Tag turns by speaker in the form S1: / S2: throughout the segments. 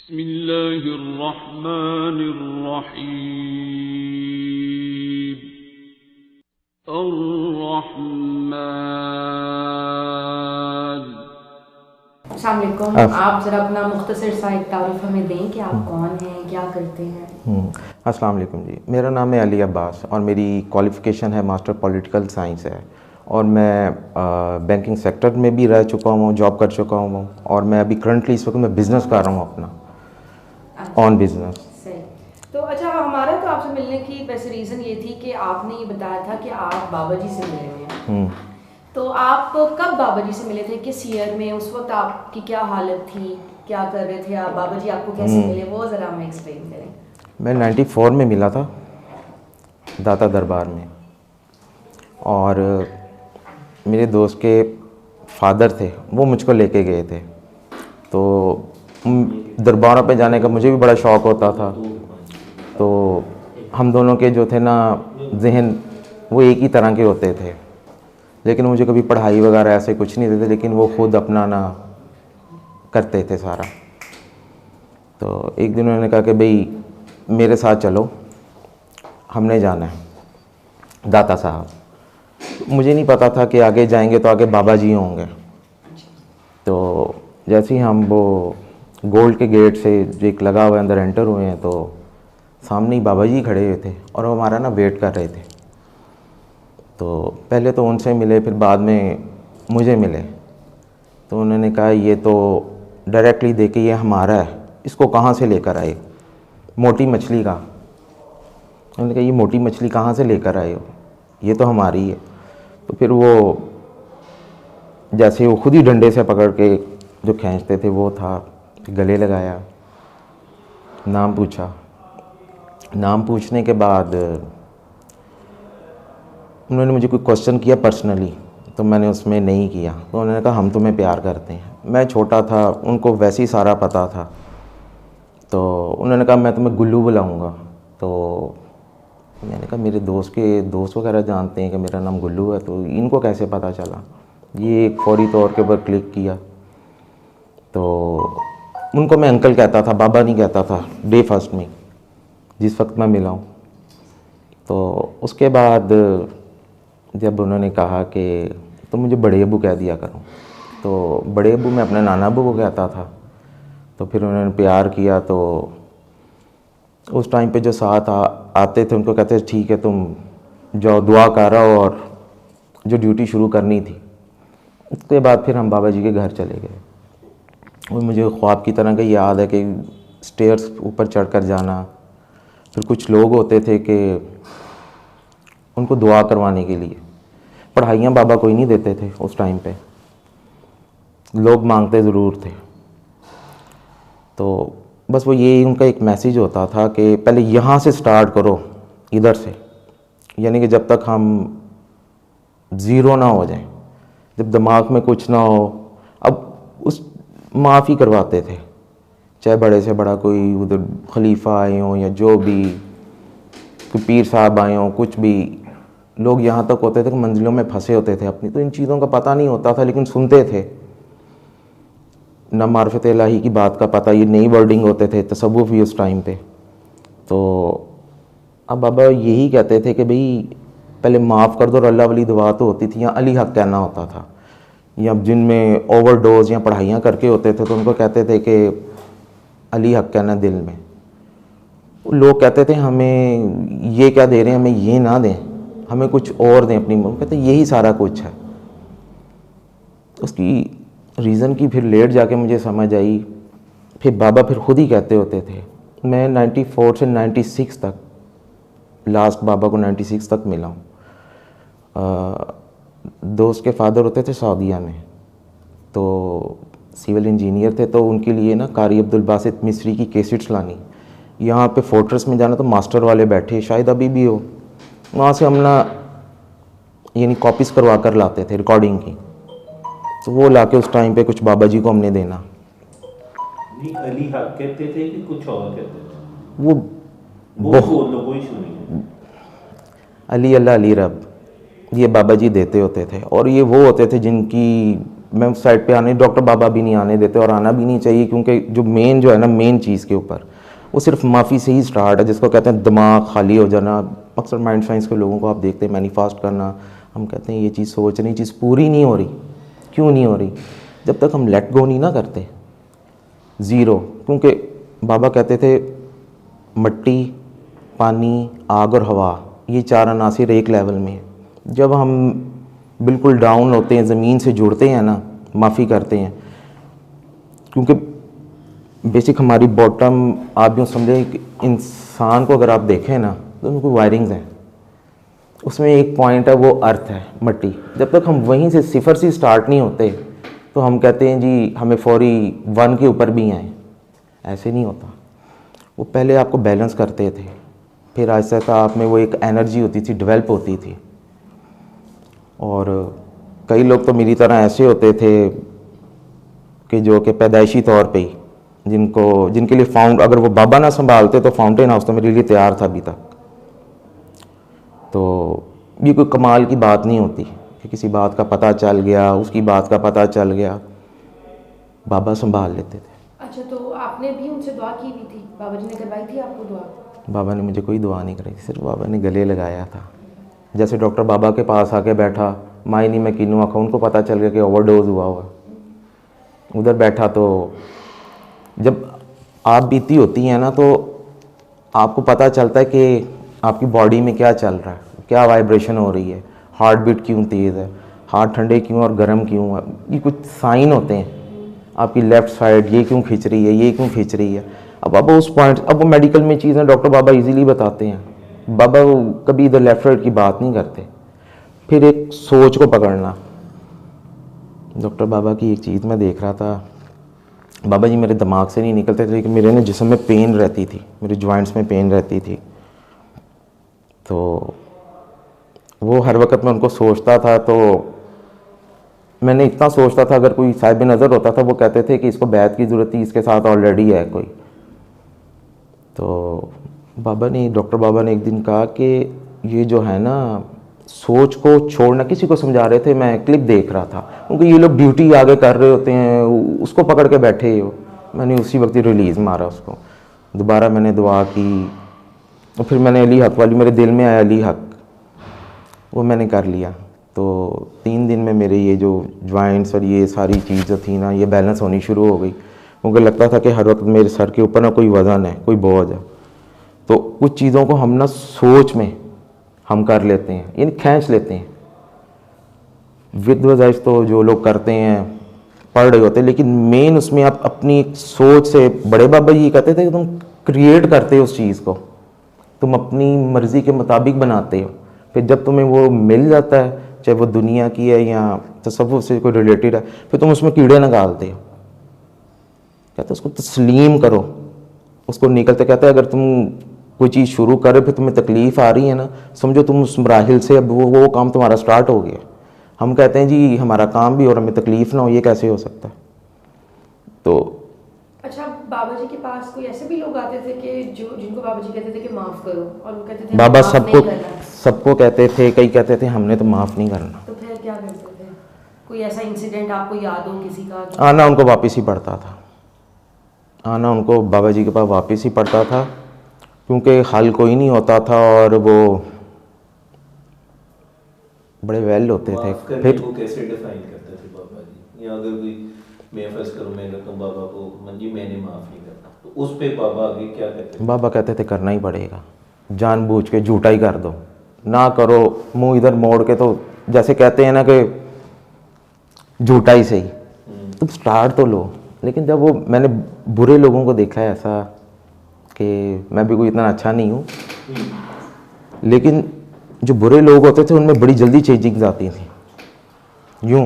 S1: बिस्मिल्लाहिर्रहमानिर्रहीम। अर्रहमान।
S2: अस्सलाम वालेकुम। आप ज़रा अपना मुख्तसर सा एक तारुफ हमें दें कि आप कौन हैं, क्या करते हैं?
S3: अस्सलाम वालेकुम जी, मेरा नाम है अली अब्बास और मेरी क्वालिफ़िकेशन है मास्टर पॉलिटिकल साइंस है और मैं बैंकिंग सेक्टर में भी रह चुका हूँ, जॉब कर चुका हूँ और मैं अभी करंटली इस वक्त मैं बिज़नेस कर रहा हूँ अपना ऑन बिज़नेस।
S2: सही। तो अच्छा, हमारा तो आपसे मिलने की वैसे रीज़न ये थी कि आपने ये बताया था कि आप बाबा जी से मिले हुए हैं। तो आप कब बाबा जी से मिले थे, किस ईयर में? उस वक्त आपकी क्या हालत थी, क्या कर रहे थे आप? बाबा जी आपको कैसे मिले, वो ज़रा हमें एक्सप्लेन करें।
S3: मैं 94 में मिला था दाता दरबार में और मेरे दोस्त के फादर थे, वो मुझको लेके गए थे। तो दरबारों पे जाने का मुझे भी बड़ा शौक़ होता था। तो हम दोनों के जो थे ना जहन वो एक ही तरह के होते थे, लेकिन मुझे कभी पढ़ाई वगैरह ऐसे कुछ नहीं देते, लेकिन वो खुद अपना ना करते थे सारा। तो एक दिन उन्होंने कहा कि भाई मेरे साथ चलो, हमने जाना है दाता साहब। मुझे नहीं पता था कि आगे जाएंगे तो आगे बाबा जी होंगे। तो जैसे ही हम वो गोल्ड के गेट से जो एक लगा हुआ है अंदर एंटर हुए हैं, तो सामने ही बाबा जी खड़े हुए थे और वो हमारा ना वेट कर रहे थे। तो पहले तो उनसे मिले, फिर बाद में मुझे मिले। तो उन्होंने कहा ये तो डायरेक्टली देखे ये हमारा है, इसको कहाँ से लेकर आए? मोटी मछली का। उन्होंने कहा ये मोटी मछली कहाँ से लेकर आए हो, ये तो हमारी है। तो फिर वो जैसे वो खुद ही डंडे से पकड़ के जो खींचते थे वो था, गले लगाया, नाम पूछा। नाम पूछने के बाद उन्होंने मुझे कोई क्वेश्चन किया पर्सनली, तो मैंने उसमें नहीं किया। तो उन्होंने कहा हम तुम्हें प्यार करते हैं। मैं छोटा था, उनको वैसे ही सारा पता था। तो उन्होंने कहा मैं तुम्हें गुल्लू बुलाऊंगा। तो मैंने कहा मेरे दोस्त वगैरह जानते हैं कि मेरा नाम गुल्लू है, तो इनको कैसे पता चला? ये एक फौरी तौर के ऊपर क्लिक किया। तो उनको मैं अंकल कहता था, बाबा नहीं कहता था डे फर्स्ट में जिस वक्त मैं मिला हूँ। तो उसके बाद जब उन्होंने कहा कि तो मुझे बड़े अबू कह दिया करो, तो बड़े अबू मैं अपने नाना अबू को कहता था। तो फिर उन्होंने प्यार किया। तो उस टाइम पे जो साथ आते थे उनको कहते थे ठीक है तुम जाओ दुआ कर रहा हो, और जो ड्यूटी शुरू करनी थी। उसके बाद फिर हम बाबा जी के घर चले गए और मुझे ख्वाब की तरह का याद है कि स्टेयर्स ऊपर चढ़कर जाना, फिर कुछ लोग होते थे कि उनको दुआ करवाने के लिए। पढ़ाइयाँ बाबा कोई नहीं देते थे उस टाइम पे, लोग मांगते ज़रूर थे। तो बस वो यही उनका एक मैसेज होता था कि पहले यहाँ से स्टार्ट करो, इधर से, यानी कि जब तक हम ज़ीरो ना हो जाएं, जब दिमाग में कुछ ना हो। अब उस माफ़ी करवाते थे, चाहे बड़े से बड़ा कोई उधर खलीफा आए हों या जो भी कोई पीर साहब आए हों, कुछ भी लोग यहाँ तक होते थे कि मंजिलों में फंसे होते थे अपनी। तो इन चीज़ों का पता नहीं होता था, लेकिन सुनते थे ना, मार्फत इलाही की बात का पता। ये नई वर्डिंग होते थे, तसव्वुफ़ भी उस टाइम पे। तो अब बाबा यही कहते थे कि भाई पहले माफ़ कर दो, और अल्लाह वाली दुआ तो होती थी, या अली हक कहना होता था। या जिनमें ओवरडोज या पढ़ाइयाँ करके होते थे तो उनको कहते थे कि अली हक कहना दिल में। लोग कहते थे हमें ये क्या दे रहे हैं, हमें ये ना दें, हमें कुछ और दें अपनी। कहते यही सारा कुछ है। उसकी रीज़न की फिर लेट जाके मुझे समझ आई। फिर बाबा फिर खुद ही कहते होते थे, मैं 94 से 96 तक, लास्ट बाबा को 96 तक मिला हूँ। दोस्त के फादर होते थे सऊदीया में, तो सिविल इंजीनियर थे। तो उनके लिए ना कारी अब्दुल बासित मिस्री की कैसेट्स लानी, यहाँ पे फोर्ट्रेस में जाना, तो मास्टर वाले बैठे, शायद अभी भी हो, वहाँ से हम ना यानी कॉपीज़ करवा कर लाते थे रिकॉर्डिंग की। तो वो लाके उस टाइम पे कुछ बाबा जी को हमने देना।
S4: नहीं, अली हक कहते थे कि कुछ और कहते थे?
S3: वो
S4: बोल लो, कोई सुनिए।
S3: अली अल्लाह अली रब, ये बाबा जी देते होते थे। और ये वो होते थे जिनकी मैं उस साइड पे आने, डॉक्टर बाबा भी नहीं आने देते और आना भी नहीं चाहिए, क्योंकि जो मेन जो है ना, मेन चीज़ के ऊपर वो सिर्फ माफ़ी से ही स्टार्ट है, जिसको कहते हैं दिमाग खाली हो जाना। अक्सर माइंड साइंस के लोगों को आप देखते हैं मैनिफेस्ट करना, हम कहते हैं ये चीज़ सोच रही, चीज़ पूरी नहीं हो रही। क्यों नहीं हो रही? जब तक हम लेट गो नहीं ना करते, ज़ीरो। क्योंकि बाबा कहते थे मिट्टी, पानी, आग और हवा, ये 4 अनासिर एक लेवल में है। जब हम बिल्कुल डाउन होते हैं, ज़मीन से जुड़ते हैं ना, माफ़ी करते हैं, क्योंकि बेसिक हमारी बॉटम, आप यूँ समझें कि इंसान को अगर आप देखें ना तो उनको वायरिंग्स हैं, उसमें एक पॉइंट है वो अर्थ है, मिट्टी। जब तक हम वहीं से सिफर से स्टार्ट नहीं होते तो हम कहते हैं जी हमें फौरी 1 के ऊपर भी आए। ऐसे नहीं होता। वो पहले आपको बैलेंस करते थे, फिर आहिस्ता आहिस्ता आप में वो एक एनर्जी होती थी, डेवलप होती थी। और कई लोग तो मेरी तरह ऐसे होते थे कि जो कि पैदाइशी तौर पे ही जिनके लिए अगर वो बाबा ना संभालते तो फाउंटेन हाउस तो मेरे लिए तैयार था अभी तक। तो ये कोई कमाल की बात नहीं होती कि किसी बात का पता चल गया, उसकी बात का पता चल गया, बाबा संभाल लेते थे।
S2: अच्छा, तो आपने भी उनसे दुआ की भी थी? बाबा जी ने करवाई थी आपको दुआ?
S3: बाबा ने मुझे कोई दुआ नहीं कराई, सिर्फ बाबा ने गले लगाया था। जैसे डॉक्टर बाबा के पास आके बैठा, मायनी में किनू आँखों, उनको पता चल गया कि ओवरडोज हुआ। उधर बैठा तो जब आप बीती होती हैं ना तो आपको पता चलता है कि आपकी बॉडी में क्या चल रहा है, क्या वाइब्रेशन हो रही है, हार्ट बीट क्यों तेज़ है, हार्ट ठंडे क्यों और गर्म क्यों है। ये कुछ साइन होते हैं। आपकी लेफ़्ट साइड ये क्यों खींच रही है, ये क्यों खींच रही है। अब उस पॉइंट, अब वो मेडिकल में चीज़ें डॉक्टर बाबा इजीली बताते हैं। बाबा कभी इधर लेफ़्ट राइट की बात नहीं करते। फिर एक सोच को पकड़ना। डॉक्टर बाबा की एक चीज़ मैं देख रहा था, बाबा जी मेरे दिमाग से नहीं निकलते थे, लेकिन मेरे ना जिस्म में पेन रहती थी, मेरे जॉइंट्स में पेन रहती थी। तो वो हर वक्त मैं उनको सोचता था, तो मैंने इतना सोचता था अगर कोई साहिब नज़र होता था वो कहते थे कि इसको बैत की ज़रूरत थी, इसके साथ ऑलरेडी है कोई। तो डॉक्टर बाबा ने एक दिन कहा कि ये जो है ना, सोच को छोड़ना, किसी को समझा रहे थे, मैं क्लिप देख रहा था, क्योंकि ये लोग ड्यूटी आगे कर रहे होते हैं, उसको पकड़ के बैठे हो। मैंने उसी वक्त ही रिलीज़ मारा उसको। दोबारा मैंने दुआ की और फिर मैंने अली हक वाली, मेरे दिल में आया अली हक, वो मैंने कर लिया। तो 3 दिन में मेरे ये जो जॉइंट्स और ये सारी चीज़ जो थी ना, ये बैलेंस होनी शुरू हो गई। मुझे लगता था कि हर वक्त मेरे सर के ऊपर ना कोई वज़न है, कोई बोझ है। तो कुछ चीज़ों को हम ना सोच में हम कर लेते हैं, यानी खींच लेते हैं। विद वज़ाइफ तो जो लोग करते हैं, पढ़ रहे होते हैं, लेकिन मेन उसमें आप अपनी सोच से, बड़े बाबा जी कहते थे कि तुम क्रिएट करते हो उस चीज़ को, तुम अपनी मर्ज़ी के मुताबिक बनाते हो। फिर जब तुम्हें वो मिल जाता है, चाहे वो दुनिया की है या तसव्वुफ़ से कोई रिलेटेड है, फिर तुम उसमें कीड़े निकालते हो। कहते उसको तस्लीम करो, उसको निकलते। कहते हैं अगर तुम कोई चीज़ शुरू करे फिर तुम्हें तकलीफ़ आ रही है ना, समझो तुम उस मराहिल से अब वो काम तुम्हारा स्टार्ट हो गया। हम कहते हैं जी हमारा काम भी और हमें तकलीफ़ ना हो, ये कैसे हो सकता है? तो
S2: अच्छा, बाबा जी के पास कोई ऐसे भी लोग आते थे कि जिनको बाबा जी कहते थे कि माफ़ करो, और वो कहते थे
S3: बाबा
S2: माफ़ नहीं करना।
S3: सबको कहते थे, कई कहते थे हमने तो माफ़ नहीं करना।
S2: तो फिर क्या करते थे? कोई ऐसा इंसिडेंट आपको याद हो किसी का?
S3: आना उनको वापस ही पड़ता था, आना उनको बाबा जी के पास वापस ही पड़ता था, क्योंकि हल कोई नहीं होता था और वो बड़े वेल होते थे।
S4: फिर को कैसे डिफाइन करते थे बाबा जी? या अगर कोई मैं फर्ज करूँ, मैं कहता हूँ बाबा को मंजी मैंने माफ़ नहीं करना, तो उस पे बाबा आगे क्या कहते थे?
S3: बाबा कहते थे करना ही पड़ेगा, जानबूझ के झूठा ही कर दो, ना करो मुंह इधर मोड़ के, तो जैसे कहते हैं ना कि झूठा ही सही, तुम स्टार्ट तो लो। लेकिन जब वो मैंने बुरे लोगों को देखा है ऐसा, कि मैं भी कोई इतना अच्छा नहीं हूँ, लेकिन जो बुरे लोग होते थे उनमें बड़ी जल्दी चेंजिंग्स आती थी, यूँ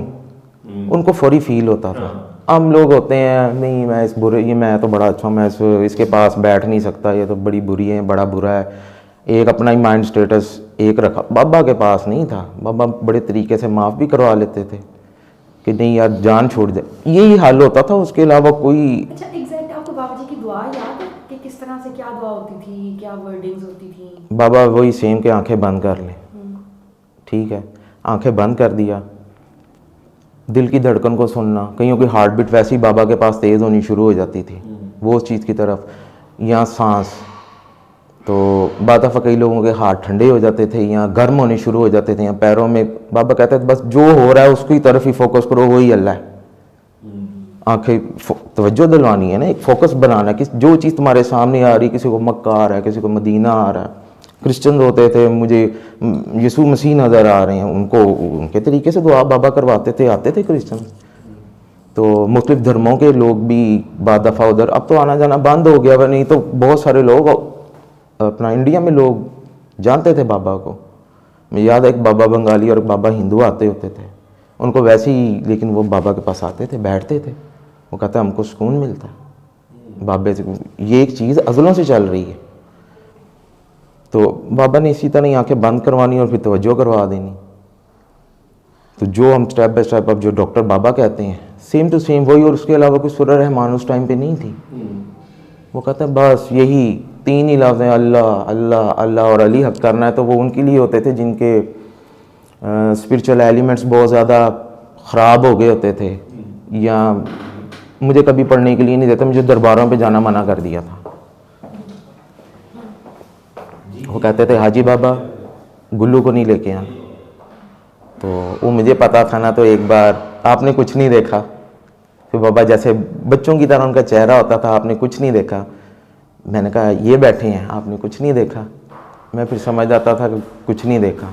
S3: उनको फौरी फील होता था। हम लोग होते हैं नहीं मैं इस बुरे, ये मैं तो बड़ा अच्छा, मैं इसके पास बैठ नहीं सकता, ये तो बड़ी बुरी है, बड़ा बुरा है, एक अपना ही माइंड स्टेटस एक रखा। बाबा के पास नहीं था, बाबा बड़े तरीके से माफ़ भी करवा लेते थे कि नहीं यार जान छोड़ दे, यही हाल होता था, उसके अलावा कोई।
S2: अच्छा, एग्जैक्ट आपको बाबा जी की दुआ याद है कि किस तरह से क्या दुआ होती थी, क्या वर्डिंग्स होती थी?
S3: बाबा वही सेम के आंखें बंद कर लें, ठीक है, आंखें बंद कर दिया, दिल की धड़कन को सुनना, कईयों की हार्ट बीट वैसे ही बाबा के पास तेज़ होनी शुरू हो जाती थी वो उस चीज़ की तरफ, या सांस। तो बाद दफ़ा कई लोगों के हाथ ठंडे हो जाते थे या गर्म होने शुरू हो जाते थे, या पैरों में। बाबा कहते थे बस जो हो रहा है उसकी तरफ ही फोकस करो, वही अल्लाह है। आंखें तवज्जो दिलवानी है ना, एक फोकस बनाना कि जो चीज़ तुम्हारे सामने आ रही, किसी को मक्का आ रहा है, किसी को मदीना आ रहा है। क्रिश्चियन होते थे, मुझे यीशु मसीह नज़र आ रहे हैं, उनको उनके तरीके से दुआ बाबा करवाते थे, आते थे क्रिश्चियन। तो मुख्तलिफ धर्मों के लोग भी बाद दफ़ा उधर, अब तो आना जाना बंद हो गया, वह नहीं तो बहुत सारे लोग अपना इंडिया में लोग जानते थे बाबा को। मुझे याद है एक बाबा बंगाली और एक बाबा हिंदू आते होते थे, उनको वैसे ही, लेकिन वो बाबा के पास आते थे, बैठते थे, वो कहता है हमको सुकून मिलता है बाबे से। ये एक चीज़ अज़लों से चल रही है। तो बाबा ने इसी तरह आंखें बंद करवानी और फिर तवज्जो करवा देनी। तो जो हम स्टेप बाय स्टेप, अब जो डॉक्टर बाबा कहते हैं सेम टू सेम वही, और उसके अलावा कोई सूरह रहमान उस टाइम पे नहीं थी। वो कहता है बस यही 3 ही लफ्ज़ हैं, अल्लाह अल्लाह अल्लाह और अली हक करना है। तो वो उनके लिए होते थे जिनके स्पिरिचुअल एलिमेंट्स बहुत ज़्यादा ख़राब हो गए होते थे, या मुझे कभी पढ़ने के लिए नहीं देते, मुझे दरबारों पे जाना मना कर दिया था। वो कहते थे हाजी बाबा गुल्लू को नहीं लेके आना। तो वो मुझे पता था ना, तो एक बार आपने कुछ नहीं देखा, फिर बाबा जैसे बच्चों की तरह उनका चेहरा होता था, आपने कुछ नहीं देखा। मैंने कहा ये बैठे हैं, आपने कुछ नहीं देखा। मैं फिर समझ जाता था कि कुछ नहीं देखा।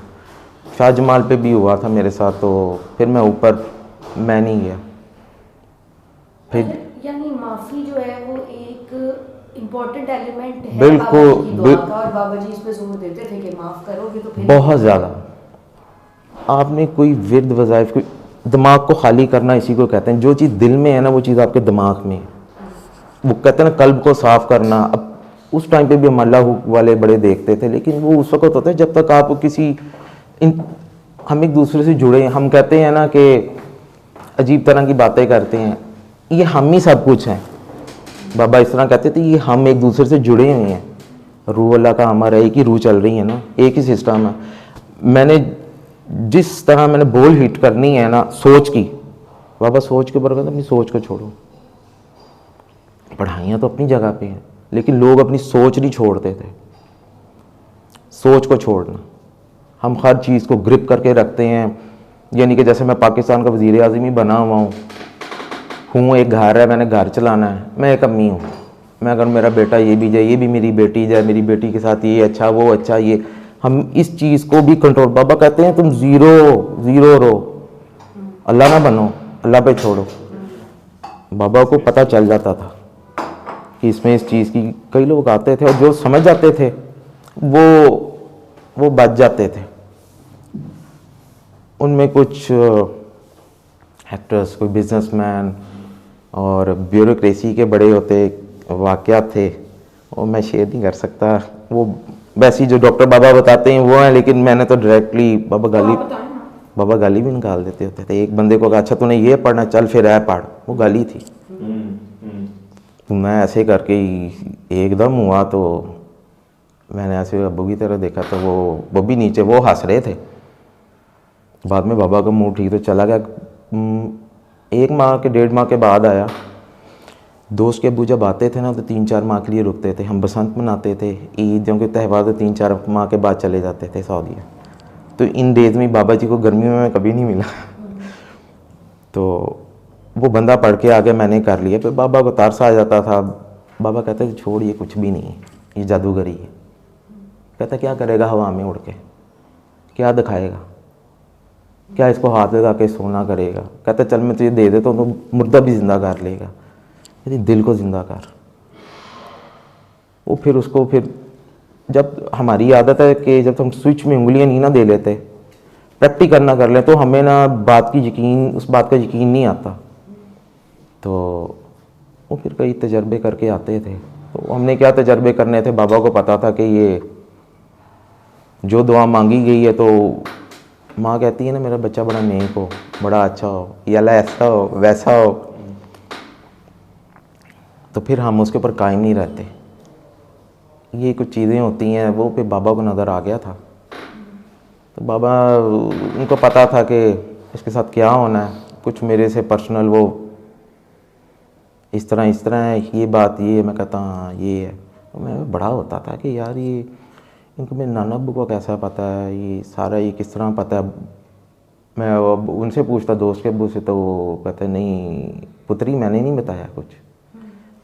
S3: शाहजमाल पे भी हुआ था मेरे साथ, तो फिर मैं ऊपर मैं नहीं गया। फिर
S2: यानी माफ़ी जो है वो एक इम्पोर्टेंट एलिमेंट है
S3: बिल्कुल,
S2: बाबा जी की दुआ का, और बाबा जी इस पे जोर देते थे कि माफ़ करोगे तो फिर
S3: बहुत ज़्यादा। आपने कोई विर्द वज़ाइफ, कोई दिमाग को खाली करना इसी को कहते हैं। जो चीज़ दिल में है ना वो चीज़ आपके दिमाग में है। वो कहते हैं ना कल्ब को साफ़ करना। अब उस टाइम पे भी हम अल्लाह वाले बड़े देखते थे, लेकिन वो उस वक्त होता है जब तक आप किसी हम एक दूसरे से जुड़े हैं। हम कहते हैं ना कि अजीब तरह की बातें करते हैं, ये हम ही सब कुछ हैं। बाबा इस तरह कहते थे ये हम एक दूसरे से जुड़े हुए हैं। रूह अल्लाह का हमारा एक ही रूह चल रही है ना, एक ही सिस्टम है। मैंने जिस तरह मैंने बोल हिट करनी है ना सोच की, बाबा सोच के ऊपर कहते अपनी सोच को छोड़ो। पढ़ाइयाँ तो अपनी जगह पे हैं, लेकिन लोग अपनी सोच नहीं छोड़ते थे। सोच को छोड़ना, हम हर चीज़ को ग्रिप करके रखते हैं। यानी कि जैसे मैं पाकिस्तान का वज़ीर आज़म ही बना हुआ हूँ, एक घर है, मैंने घर चलाना है, मैं एक अम्मी हूँ। मैं अगर मेरा बेटा ये भी जाए, ये भी मेरी बेटी जाए, मेरी बेटी के साथ ये अच्छा वो अच्छा, ये हम इस चीज़ को भी कंट्रोल। बाबा कहते हैं तुम ज़ीरो रहो, अल्लाह ना बनो, अल्लाह पे छोड़ो। बाबा को पता चल जाता था कि इसमें इस चीज़ की, कई लोग आते थे और जो समझ जाते थे वो बच जाते थे। उनमें कुछ एक्टर्स, कोई बिजनेसमैन और ब्यूरोक्रेसी के बड़े होते वाक़यात थे, वो मैं शेयर नहीं कर सकता। वो वैसे जो डॉक्टर बाबा बताते हैं वो हैं, लेकिन मैंने तो डायरेक्टली बाबा गाली भी निकाल देते होते थे। एक बंदे को कहा अच्छा तूने ये पढ़ना, चल फिर है पढ़, वो गाली थी। तो मैं ऐसे करके ही एकदम हुआ, तो मैंने ऐसे अब्बू की तरह देखा, तो वो भी नीचे वो हंस रहे थे। बाद में बाबा का मूड ठीक तो चला गया। 1 माह के 1.5 माह के बाद आया। दोस्त के अब्बू जब आते थे ना तो 3-4 माह के लिए रुकते थे। हम बसंत मनाते थे, ईदों के त्यौहार तो 3-4 माह के बाद चले जाते थे सऊदीया। तो इन डेज में बाबा जी को गर्मियों में कभी नहीं मिला। तो वो बंदा पढ़ के आगे मैंने कर लिया। फिर बाबा को तरस आ जाता था। बाबा कहते थे छोड़, ये कुछ भी नहीं है, ये जादूगरी है। कहता क्या करेगा हवा में उड़ के, क्या दिखाएगा, क्या इसको हाथ लगा के सोना करेगा। कहता चल मैं तुझे दे देता हूँ तो मुर्दा भी ज़िंदा कर लेगा, यदि दिल को ज़िंदा कर। वो फिर उसको फिर जब हमारी आदत है कि जब हम स्विच में उंगलियां नहीं ना दे लेते, प्रैक्टिस करना कर लें, तो हमें ना उस बात का यकीन नहीं आता। तो वो फिर कई तजर्बे करके आते थे। तो हमने क्या तजर्बे करने थे, बाबा को पता था कि ये जो दुआ मांगी गई है, तो माँ कहती है ना मेरा बच्चा बड़ा नेक हो, बड़ा अच्छा हो, या ऐसा हो वैसा हो, तो फिर हम उसके ऊपर कायम नहीं रहते। ये कुछ चीज़ें होती हैं, वो फिर बाबा को नज़र आ गया था। तो बाबा उनको पता था कि इसके साथ क्या होना है, कुछ मेरे से पर्सनल वो इस तरह है, ये बात ये है। मैं कहता हाँ ये है। तो मैं बड़ा होता था कि यार ये इनको मेरे नाना अब्बू को कैसा पता है, ये सारा ये किस तरह पता है। मैं अब उनसे पूछता दोस्त के अब्बू से, तो वो कहते नहीं पुत्री मैंने नहीं बताया कुछ।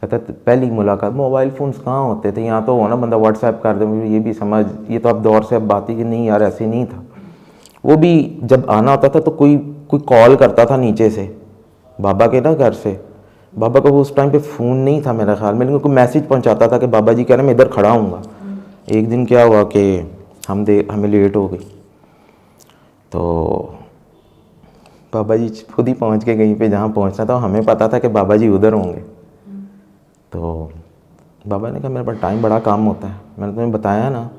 S3: कहता पहली मुलाकात मोबाइल फ़ोन्स कहाँ होते थे, यहाँ तो हो ना बंदा व्हाट्सएप कर दे, मुझे ये भी समझ, ये तो अब दौर से अब बात ही कि नहीं यार ऐसे नहीं था। वो भी जब आना होता था तो कोई कॉल करता था नीचे से बाबा के ना घर से। बाबा को उस टाइम पे फ़ोन नहीं था मेरा ख्याल में, लेकिन कोई मैसेज पहुंचाता था कि बाबा जी कह रहे मैं इधर खड़ा हूँगा। एक दिन क्या हुआ कि हमें लेट हो गई, तो बाबा जी खुद ही पहुँच के कहीं पे जहाँ पहुँचना था, हमें पता था कि बाबा जी उधर होंगे। तो बाबा ने कहा मेरे पास टाइम बड़ा कम होता है, मैंने तुम्हें बताया ना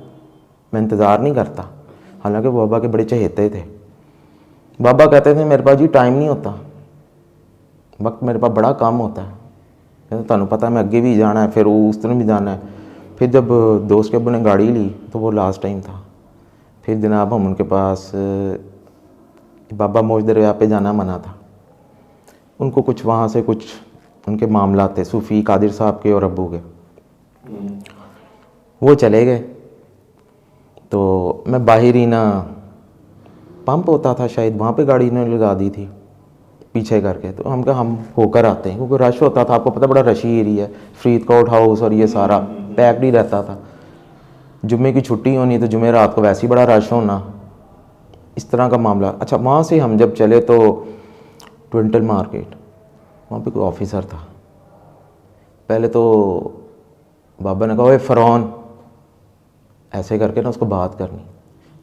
S3: मैं इंतज़ार नहीं करता। हालांकि बाबा के बड़े चहेते थे। बाबा कहते थे मेरे पास जी टाइम नहीं होता, वक्त मेरे पास बड़ा कम होता है। कहते तुहानू पता है मैं अगे भी जाना है, फिर उस तरह भी जाना है। फिर जब दोस्त के अब्बू ने गाड़ी ली तो वो लास्ट टाइम था। फिर जनाब हम उनके पास बाबा मौज दरिया पे जाना मना था। उनको कुछ वहाँ से कुछ उनके मामला थे सूफ़ी कादिर साहब के और अब्बू के, वो चले गए। तो मैं बाहर ही ना पंप होता था शायद, वहाँ पे गाड़ी ने लगा दी थी पीछे करके। तो हम कहा हम होकर आते हैं, क्योंकि रश होता था, आपको पता बड़ा रशी एरिया है, फरीदकोट हाउस और ये सारा पैक्ड ही रहता था। जुम्मे की छुट्टी होनी तो जुम्मे रात को वैसे ही बड़ा रश होना, इस तरह का मामला। अच्छा वहाँ से हम जब चले तो ट्विंटल मार्केट, वहाँ पे कोई ऑफिसर था। पहले तो बाबा ने कहा ओए फ़रौन, ऐसे करके ना उसको बात करनी।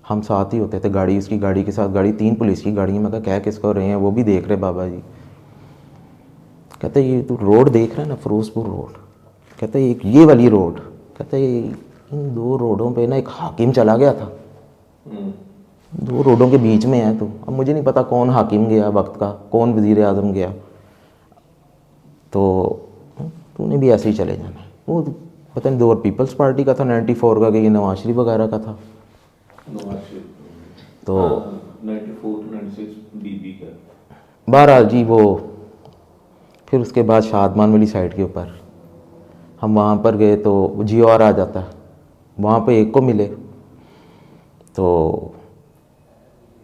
S3: हम साथ ही होते थे, गाड़ी उसकी गाड़ी के साथ गाड़ी, 3 पुलिस की गाड़ी। मैं कहा क्या किसको रहे हैं, वो भी देख रहे बाबा जी। कहते ये तू रोड देख रहा है ना, फिरोजपुर रोड। कहते ये वाली रोड, कहते इन 2 रोडों पे ना एक हाकिम चला गया था, 2 रोडों के बीच में है। तो अब मुझे नहीं पता कौन हाकिम गया वक्त का, कौन वज़ीर आज़म गया, तो तूने भी ऐसे ही चले जाना। वो पता नहीं 2 पीपल्स पार्टी का था 94 का, कि ये नवाज शरीफ वगैरह का था। तो
S4: 94-96 बीबी का
S3: बहरहाल जी वो फिर उसके बाद शादमान वाली साइड के ऊपर हम वहाँ पर गए तो जियो आर आ जाता है, वहाँ पे एक को मिले। तो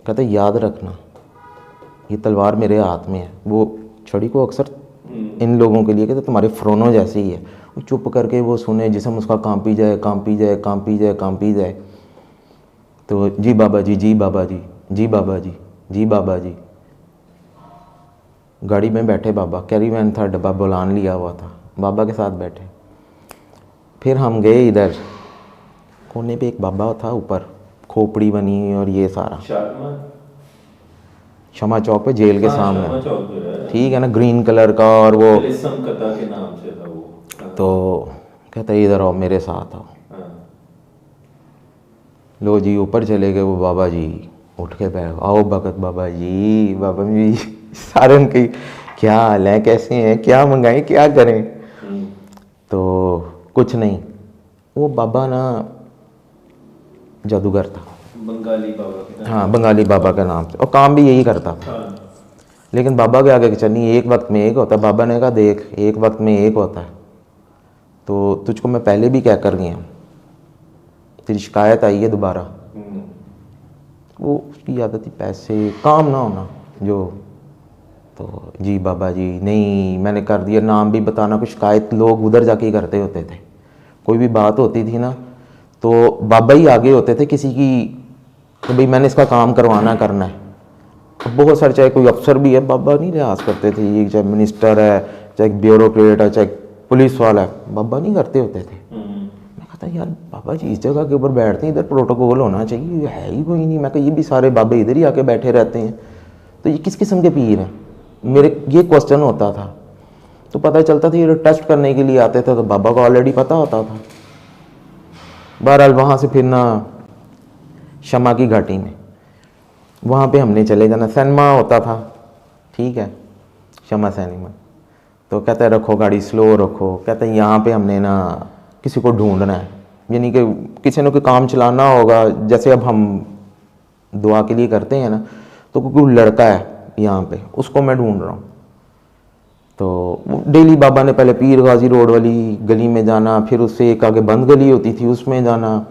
S3: कहते याद रखना ये तलवार मेरे हाथ में है। वो छड़ी को अक्सर इन लोगों के लिए कहते तुम्हारे फ्रोनो जैसे ही है। वो चुप करके वो सुने, जिसम उसका कांपी जाए कांपी जाए कांपी जाए कांपी जाए। तो जी बाबा जी, जी बाबा जी, जी बाबा जी, जी बाबा जी। गाड़ी में बैठे बाबा, कैरी वैन था, डब्बा बुलान लिया हुआ था, बाबा के साथ बैठे। फिर हम गए इधर कोने पे, एक बाबा था ऊपर, खोपड़ी बनी और ये सारा, शमा चौक पे जेल के सामने, ठीक है ना, ग्रीन कलर का। और वो
S4: के नाम से था वो।
S3: तो कहते इधर आओ मेरे साथ आओ। लो जी ऊपर चले गए। वो बाबा जी उठ के बैठ, आओ भगत बाबा जी सारे उनके क्या हाल है, कैसे हैं, क्या मंगाएं, क्या करें। तो कुछ नहीं, वो बाबा ना जादूगर था,
S4: बंगाली बाबा के,
S3: हाँ बंगाली बाबा के नाम से, और काम भी यही करता था। लेकिन बाबा के आगे चलनी एक वक्त में एक होता है। बाबा ने कहा देख एक वक्त में एक होता है, तो तुझको मैं पहले भी कह कर गया, तेरी शिकायत आई है दोबारा। वो उसकी आदत थी पैसे काम ना होना जो। तो जी बाबा जी नहीं मैंने कर दिया, नाम भी बताना, कुछ शिकायत लोग उधर जाके ही करते होते थे। कोई भी बात होती थी ना तो बाबा ही आगे होते थे किसी की, तो भाई मैंने इसका काम करवाना करना है। अब बहुत सारे, चाहे कोई अफसर भी है, बाबा नहीं लिहाज करते थे, ये चाहे मिनिस्टर है, चाहे ब्यूरोक्रेट है, चाहे पुलिस वाला है, बाबा नहीं करते होते थे। मैं कहता यार बाबा जी इस जगह के ऊपर बैठते हैं, इधर प्रोटोकॉल होना चाहिए, है ही कोई नहीं। मैं कहा ये भी सारे बाबे इधर ही आके बैठे रहते हैं, तो ये किस किस्म के पीर हैं, मेरे ये क्वेश्चन होता था। तो पता चलता था ये टेस्ट करने के लिए आते थे, तो बाबा को ऑलरेडी पता होता था। बहरहाल वहाँ से फिर ना शमा की घाटी में, वहाँ पे हमने चले जाना, सिनेमा होता था, ठीक है, शमा सिनेमा। तो कहते हैं रखो गाड़ी स्लो रखो, कहते हैं यहाँ पे हमने ना किसी को ढूंढना है, यानी कि किसी ने कोई काम चलाना होगा। जैसे अब हम दुआ के लिए करते हैं ना, तो कोई लड़का है यहाँ पे, उसको मैं ढूंढ रहा हूँ। तो डेली बाबा ने पहले पीर गाजी रोड वाली गली में जाना, फिर उससे एक आगे बंद गली होती थी उसमें जाना,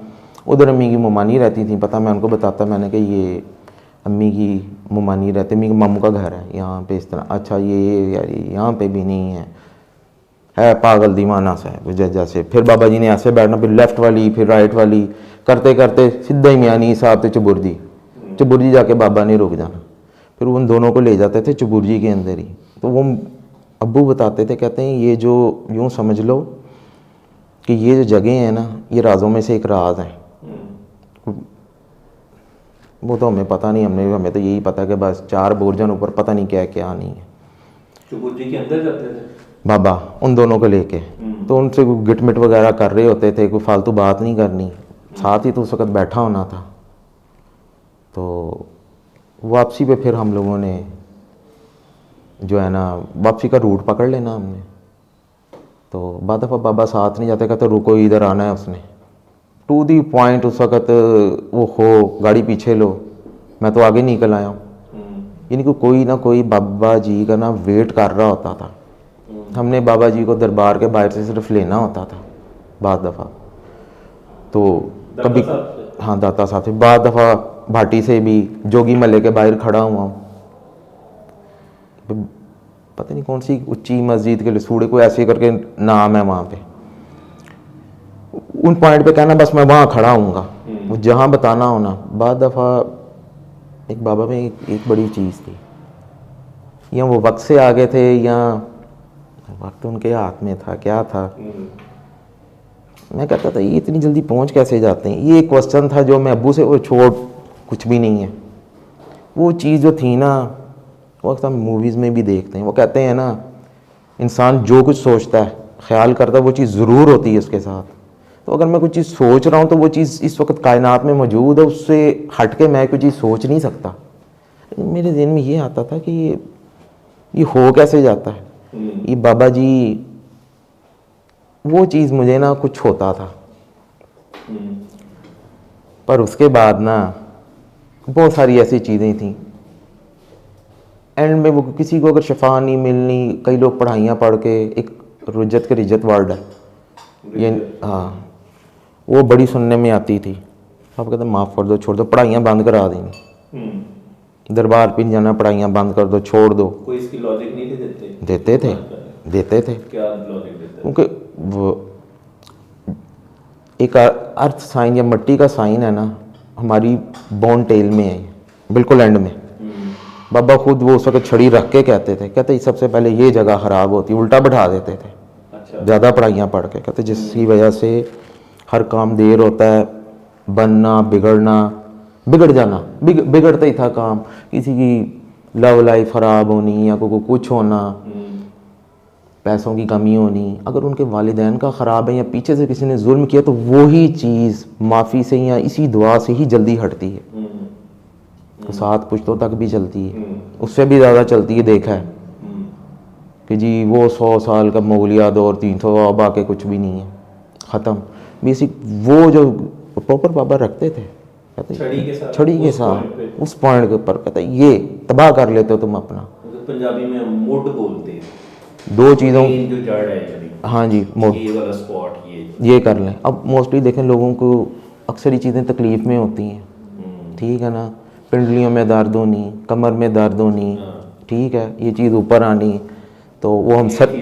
S3: उधर अम्मी की मुमानी रहती थी, पता मैं उनको बताता, मैंने कहा ये अम्मी की मुमानी रहते, अम्मी के मामू का घर है यहाँ पे इस तरह। अच्छा ये यार यहाँ पे भी नहीं है पागल दीवाना सा है जैसे। फिर बाबा जी ने ऐसे बैठना, फिर लेफ़्ट वाली फिर राइट वाली करते करते सीधा ही मियानी साहब थे चबुर्जी जाके बाबा ने रुक जाना, फिर उन दोनों को ले जाते थे चबुर्जी के अंदर ही। तो वो अब्बू बताते थे, कहते हैं ये जो यूँ समझ लो कि ये जो जगह है ना, ये राज़ों में से एक राज है। वो तो हमें पता नहीं, हमें तो यही पता कि बस 4 बुर्जन ऊपर पता नहीं क्या क्या नहीं है।
S4: चबुर्जी के अंदर जाते थे
S3: बाबा उन दोनों को लेके, तो उनसे कोई गिटमिट वगैरह कर रहे होते थे, कोई फालतू बात नहीं करनी, साथ ही तो उस वक्त बैठा होना था। तो वापसी पे फिर हम लोगों ने जो है ना वापसी का रूट पकड़ लेना हमने। तो बाद दफ़ा बाबा साथ नहीं जाते, कहते रुको इधर आना है उसने, टू दी पॉइंट उस वक़्त वो हो गाड़ी पीछे लो, मैं तो आगे निकल आया हूँ। यानी कि कोई ना कोई बाबा जी का ना वेट कर रहा होता था। हमने बाबा जी को दरबार के बाहर से सिर्फ लेना होता था बाद दफ़ा, तो कभी हाँ दाता साहब से, बाद दफ़ा भाटी से भी जोगी मल्ले के बाहर खड़ा हुआ हूँ, पता नहीं कौन सी ऊंची मस्जिद के लसूड़े को ऐसे करके नाम है वहाँ पे, उन पॉइंट पे कहना बस मैं वहाँ खड़ा हूँगा, वो जहाँ बताना होना। बाद दफ़ा एक बाबा में एक बड़ी चीज़ थी, या वो वक्त से आगे थे या वक्त उनके हाथ में था, क्या था। मैं कहता था ये इतनी जल्दी पहुँच कैसे जाते हैं, ये एक क्वेश्चन था जो मैं अब्बू से, वो छोड़ कुछ भी नहीं है। वो चीज़ जो थी ना, वो अक्सर हम मूवीज़ में भी देखते हैं, वो कहते हैं ना इंसान जो कुछ सोचता है ख्याल करता है वो चीज़ ज़रूर होती है उसके साथ। तो अगर मैं कुछ चीज़ सोच रहा हूँ तो वो चीज़ इस वक्त कायनात में मौजूद है, उससे हट के मैं कोई चीज़ सोच नहीं सकता। मेरे ज़हन में ये आता था कि ये हो कैसे जाता है, ये बाबा जी वो चीज़ मुझे ना कुछ होता था। पर उसके बाद ना बहुत सारी ऐसी चीज़ें थी, एंड में वो किसी को अगर शफा नहीं मिलनी, कई लोग पढ़ाइयाँ पढ़ के, एक रुजत के रिजत वर्ड है ये, हाँ वो बड़ी सुनने में आती थी, आप कहते माफ़ कर दो छोड़ दो, पढ़ाइयाँ बंद करा देंगी, दरबार पे नहीं जाना, पढ़ाइयाँ बंद कर दो छोड़ दो।
S4: कोई इसकी लॉजिक नहीं थे?
S3: देते थे
S4: क्या लॉजिक देते?
S3: क्योंकि वो एक अर्थ साइन या मिट्टी का साइन है ना, हमारी बोन टेल में है बिल्कुल एंड में। बाबा खुद वो उस वक्त छड़ी रख के कहते सबसे पहले ये जगह ख़राब होती, उल्टा बैठा देते थे। अच्छा। ज़्यादा पढ़ाइयाँ पढ़ के, कहते जिसकी वजह से हर काम देर होता है, बनना बिगड़ना, बिगड़ जाना, बिगड़ता ही था काम, किसी की लव लाइफ ख़राब होनी या को कुछ होना, पैसों की कमी होनी, अगर उनके वालिदैन का ख़राब है या पीछे से किसी ने जुल्म किया तो वही चीज़ माफ़ी से या इसी दुआ से ही जल्दी हटती है। तो 7 पुश्तों तक भी चलती है, उससे भी ज़्यादा चलती है। देखा है कि जी वो 100 साल का मुगलिया दौर 300 अब आके कुछ भी नहीं है, ख़त्म। बेसिक वो जो प्रॉपर बाबा रखते थे, कहते छड़ी के साथ उस पॉइंट के ऊपर, कहते ये तबाह कर लेते हो तुम अपना।
S4: पंजाबी में मुड बोलते हैं,
S3: 2 चीज़ों
S4: जो जड़ है,
S3: हाँ जी,
S4: ये वाला स्पॉट
S3: ये कर लें। अब मोस्टली देखें लोगों को अक्सर ये चीज़ें तकलीफ़ में होती हैं, ठीक है ना, पिंडलियों में दर्द होनी, कमर में दर्द होनी, ठीक है, ये चीज़ ऊपर आनी, तो वो हम सब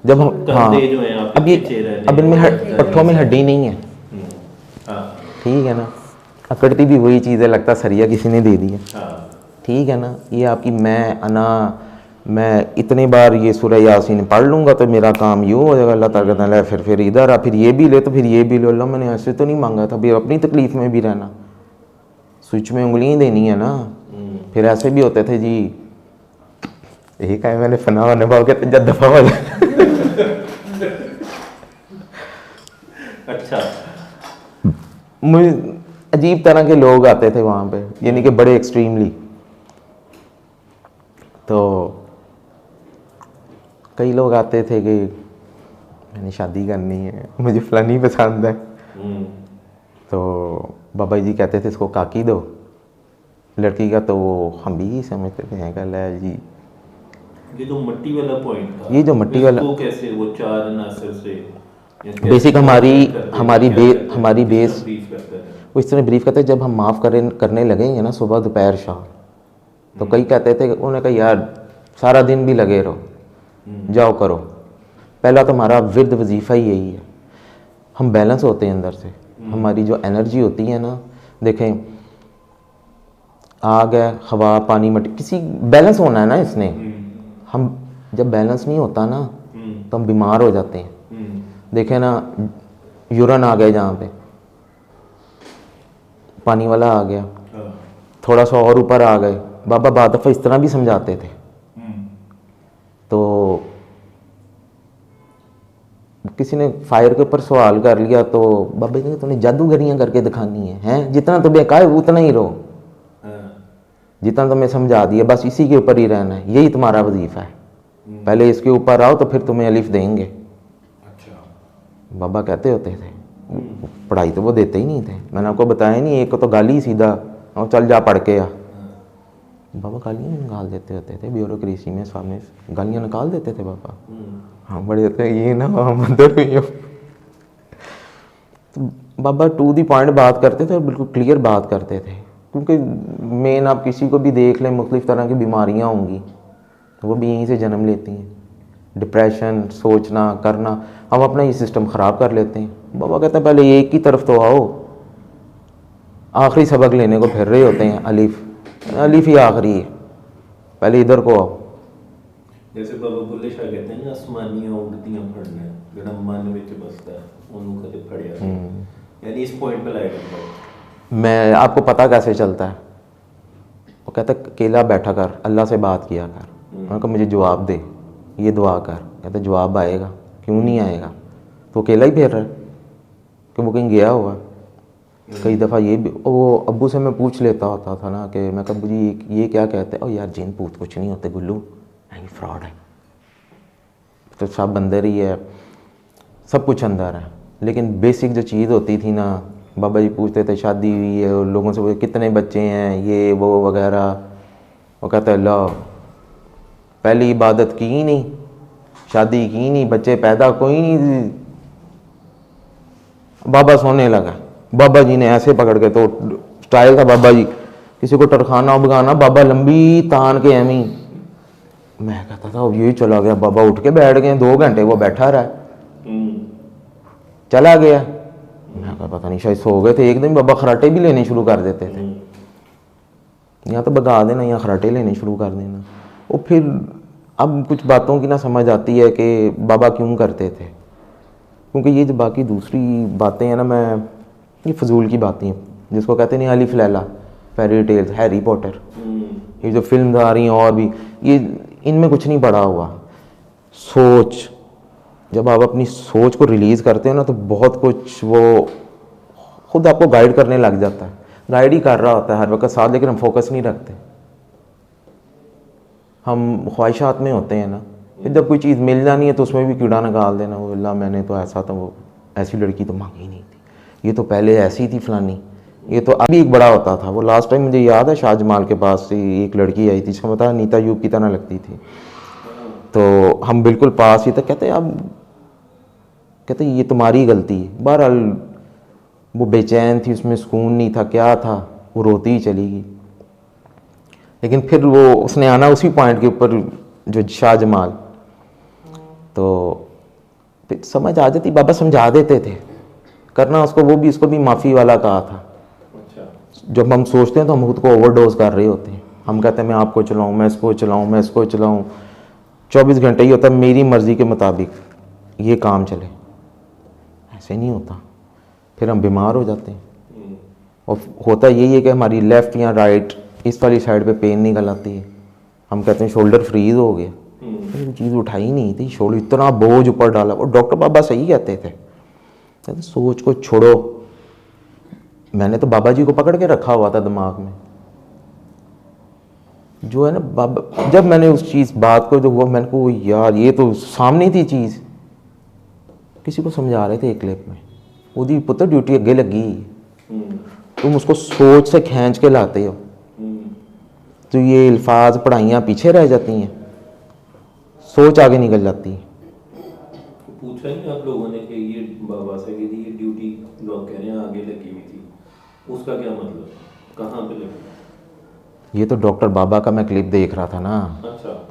S3: जब हम हाँ अब इनमें पट्ठों में हड्डी नहीं है, ठीक है ना, अकड़ती भी वही चीज़ है, लगता सरिया किसी ने दे दी है, ठीक है ना। ये आपकी मैं इतने बार ये सूरह यासीन पढ़ लूँगा तो मेरा काम यूँ हो जाएगा, अल्लाह ताला कहता है फिर इधर आ, फिर ये भी ले तो फिर ये भी लो। अल्लाह मैंने ऐसे तो नहीं मांगा था, फिर अपनी तकलीफ़ में भी रहना, स्विच में उंगलियाँ देनी है ना। फिर ऐसे भी होते थे जी, यही कहा मैंने फना नभाव के जब दफा हो जाए।
S4: अच्छा,
S3: मुझे अजीब तरह के लोग आते थे वहाँ पे, यानी कि बड़े एक्सट्रीमली। तो कई लोग आते थे कि मैंने शादी करनी है, मुझे फलानी पसंद है, तो बाबा जी कहते थे इसको काकी दो, लड़की का तो हम भी समझते थे हैं कल है जी।
S4: ये जो मट्टी वाला पॉइंट था,
S3: ये जो मट्टी वाला
S4: इसको कैसे वो 4 अनासर से
S3: बेसिक हमारी बेस
S4: ब्रीफ करते हैं?
S3: वो इस तरह ब्रीफ करते हैं, जब हम माफ़ करने लगेंगे ना सुबह दोपहर शाम, तो कई कहते थे, उन्होंने कहा यार सारा दिन भी लगे रहो, जाओ करो। पहला तो हमारा विर्द वजीफ़ा ही यही है, हम बैलेंस होते हैं अंदर से, हमारी जो एनर्जी होती है ना, देखें आग है, हवा, पानी, मट्टी, किसी बैलेंस होना है ना इसने। हम जब बैलेंस नहीं होता ना तो हम बीमार हो जाते हैं। देखें ना, यूरन आ गया जहाँ पे, पानी वाला आ गया, थोड़ा सा और ऊपर आ गए। बाबा बाद दफ़ा इस तरह भी समझाते थे। तो किसी ने फायर के ऊपर सवाल कर लिया तो बाबा जी ने तुम्हें जादूगरियाँ करके दिखानी हैं, जितना तुम्हें कहा है उतना ही रहो, जितना तुम्हें समझा दिया बस इसी के ऊपर ही रहना है, यही तुम्हारा वजीफ़ा है, पहले इसके ऊपर आओ तो फिर तुम्हें अलिफ देंगे। अच्छा। बाबा कहते होते थे, पढ़ाई तो वो देते ही नहीं थे। मैंने आपको बताया नहीं, एक तो गाली सीधा और चल जा पढ़ के आ। बाबा गालियाँ निकाल देते होते थे, ब्यूरोक्रेसी में सामने गालियाँ निकाल देते थे बाबा। हाँ बड़े होते ये ना मंदिर में हो। तो बाबा टू दी पॉइंट बात करते थे और बिल्कुल क्लियर बात करते थे, क्योंकि मेन आप किसी को भी देख लें, मुख्तलिफ़ तरह की बीमारियाँ होंगी तो वो भी यहीं से जन्म लेती हैं। डिप्रेशन, सोचना करना, हम अपना ये सिस्टम ख़राब कर लेते हैं। बाबा कहते हैं पहले एक की तरफ तो आओ, आखिरी सबक लेने को फिर रहे होते हैं, अलिफ ही आखिरी है, पहले इधर को आओ।
S4: जैसे बाबा बुल्ले शाह कहते हैं ना, आसमानियां उड़तियां फड़ना, जेड़ा मन विच बसदा है ओनू कदे फड़िया, यानी इस पॉइंट पे लाया करता है।
S3: मैं आपको पता कैसे चलता है, वो कहता है अकेला बैठा कर, अल्लाह से बात किया कर, उन्होंने कहा मुझे जवाब दे, ये दुआ कर। कहता जवाब आएगा, क्यों नहीं आएगा, तो अकेला ही फिर रहा है कि वो कहीं गया हुआ। कई दफ़ा ये भी वो अब्बू से मैं पूछ लेता होता था ना कि मैं कहा अब्बू जी ये क्या कहते हैं, और यार जिन पूत कुछ नहीं होते गुल्लू, ये फ्रॉड है, तो सब अंदर ही है, सब कुछ अंदर है। लेकिन बेसिक जो चीज़ होती थी ना, बाबा जी पूछते थे शादी हुई है और लोगों से पूछते कितने बच्चे हैं, ये वो वगैरह, वो कहता है ला पहली इबादत की ही नहीं, शादी की ही नहीं, बच्चे पैदा कोई नहीं। बाबा सोने लगा, बाबा जी ने ऐसे पकड़ के, तो स्टाइल था बाबा जी, किसी को टरखाना भगाना, बाबा लंबी तान के एमी। मैं कहता था अब यही चला गया, बाबा उठ के बैठ गए, 2 घंटे वो बैठा रहा, चला गया। मैं कहा पता नहीं शायद सो गए थे। एक दिन बाबा खराटे भी लेने शुरू कर देते थे, यहाँ तो भगा देना, यहाँ खराटे लेने शुरू कर देना। वो फिर अब कुछ बातों की ना समझ आती है कि बाबा क्यों करते थे, क्योंकि ये जो बाकी दूसरी बातें हैं ना, मैं ये फजूल की बातें हैं, जिसको कहते नहीं Alif Laila, fairy tales, Harry Potter, ये जो फिल्म आ रही हैं और भी, ये इनमें कुछ नहीं पड़ा हुआ। सोच, जब आप अपनी सोच को रिलीज़ करते हैं ना, तो बहुत कुछ वो खुद आपको गाइड करने लग जाता है, गाइड ही कर रहा होता है हर वक्त साथ, लेकिन हम फोकस नहीं रखते, हम ख्वाहिशात में होते हैं ना। फिर जब कोई चीज़ मिल जानी है तो उसमें भी कीड़ा निकाल देना, वो अल्लाह मैंने तो ऐसा था, वो ऐसी लड़की तो मांगी नहीं थी, ये तो पहले ऐसी थी फलानी, ये तो अभी एक बड़ा होता था। वो लास्ट टाइम मुझे याद है शाहजमाल के पास से एक लड़की आई थी, जिसका पता नीता यूब की तरह लगती थी, तो हम बिल्कुल पास ही था। कहते अब कहते ये तुम्हारी गलती है। बहरहाल वो बेचैन थी, उसमें सुकून नहीं था, क्या था, वो रोती ही चली गई। लेकिन फिर वो उसने आना उसी पॉइंट के ऊपर जो शाहजमाल, तो फिर समझ आ जाती, बाबा समझा देते थे करना उसको, वो भी इसको भी माफ़ी वाला कहा था। जब हम सोचते हैं तो हम खुद को ओवरडोज कर रहे होते हैं, हम कहते हैं मैं आपको चलाऊं, मैं इसको चलाऊं, मैं इसको चलाऊं, 24 घंटे ही होता है मेरी मर्ज़ी के मुताबिक ये काम चले, ऐसे नहीं होता, फिर हम बीमार हो जाते हैं। और होता यही है कि हमारी लेफ़्ट या राइट इस वाली साइड पे पेन निकल आती है, हम कहते हैं शोल्डर फ्रीज हो गया, फिर चीज़ उठाई नहीं थी, शोल्डर इतना बोझ ऊपर डाला। और डॉक्टर बाबा सही कहते थे, कहते सोच को छोड़ो। मैंने तो बाबा जी को पकड़ के रखा हुआ था दिमाग में, जो है ना बाबा, जब मैंने उस चीज़ बात को जो हुआ, मैंने को यार ये तो सामने थी चीज़, किसी को समझा रहे थे एक क्लिप में, ओदी पुत्र ड्यूटी अगे लगी, तुम उसको सोच से खींच के लाते हो, तो ये अल्फाज पढ़ाइयाँ पीछे रह जाती हैं, सोच आगे निकल जाती है।
S4: पूछा नहीं आप लोगों ने कि ये बाबा से कि ये ड्यूटी लोग कह रहे हैं आगे लगी हुई थी, उसका क्या मतलब, कहाँ पे लगी?
S3: ये तो डॉक्टर बाबा का मैं क्लिप देख रहा था ना।
S4: अच्छा।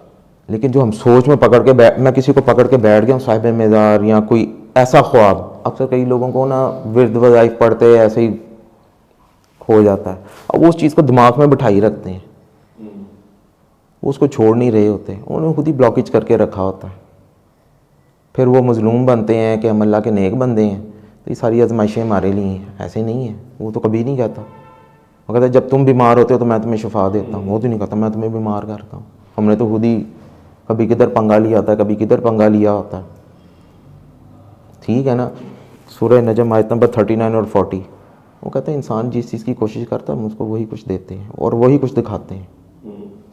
S3: लेकिन जो हम सोच में पकड़ के मैं किसी को पकड़ के बैठ गया हूँ साहिब मज़ार या कोई ऐसा ख्वाब, अक्सर कई लोगों को ना विर्द वज़ाइफ पढ़ते ऐसे ही हो जाता है। अब वो उस चीज़ को दिमाग में बिठाई रखते हैं, वो उसको छोड़ नहीं रहे होते, उन्होंने खुद ही ब्लॉकेज करके रखा होता है। फिर वो मजलूम बनते हैं कि हम अल्लाह के नेक बंदे हैं, तो ये सारी आजमाइशें हमारे लिए हैं। ऐसे नहीं है, वो तो कभी नहीं कहता। वो कहता है जब तुम बीमार होते हो तो मैं तुम्हें शिफा देता हूँ, वो तो नहीं कहता मैं तुम्हें बीमार करता हूँ। हमने तो खुद ही कभी किधर पंगा लिया होता है, कभी किधर पंगा लिया होता है। ठीक है ना। सूरह नजम आयत नंबर 39 और 40, वो कहते हैं इंसान जिस चीज़ की कोशिश करता है हम उसको वही कुछ देते हैं और वही कुछ दिखाते हैं।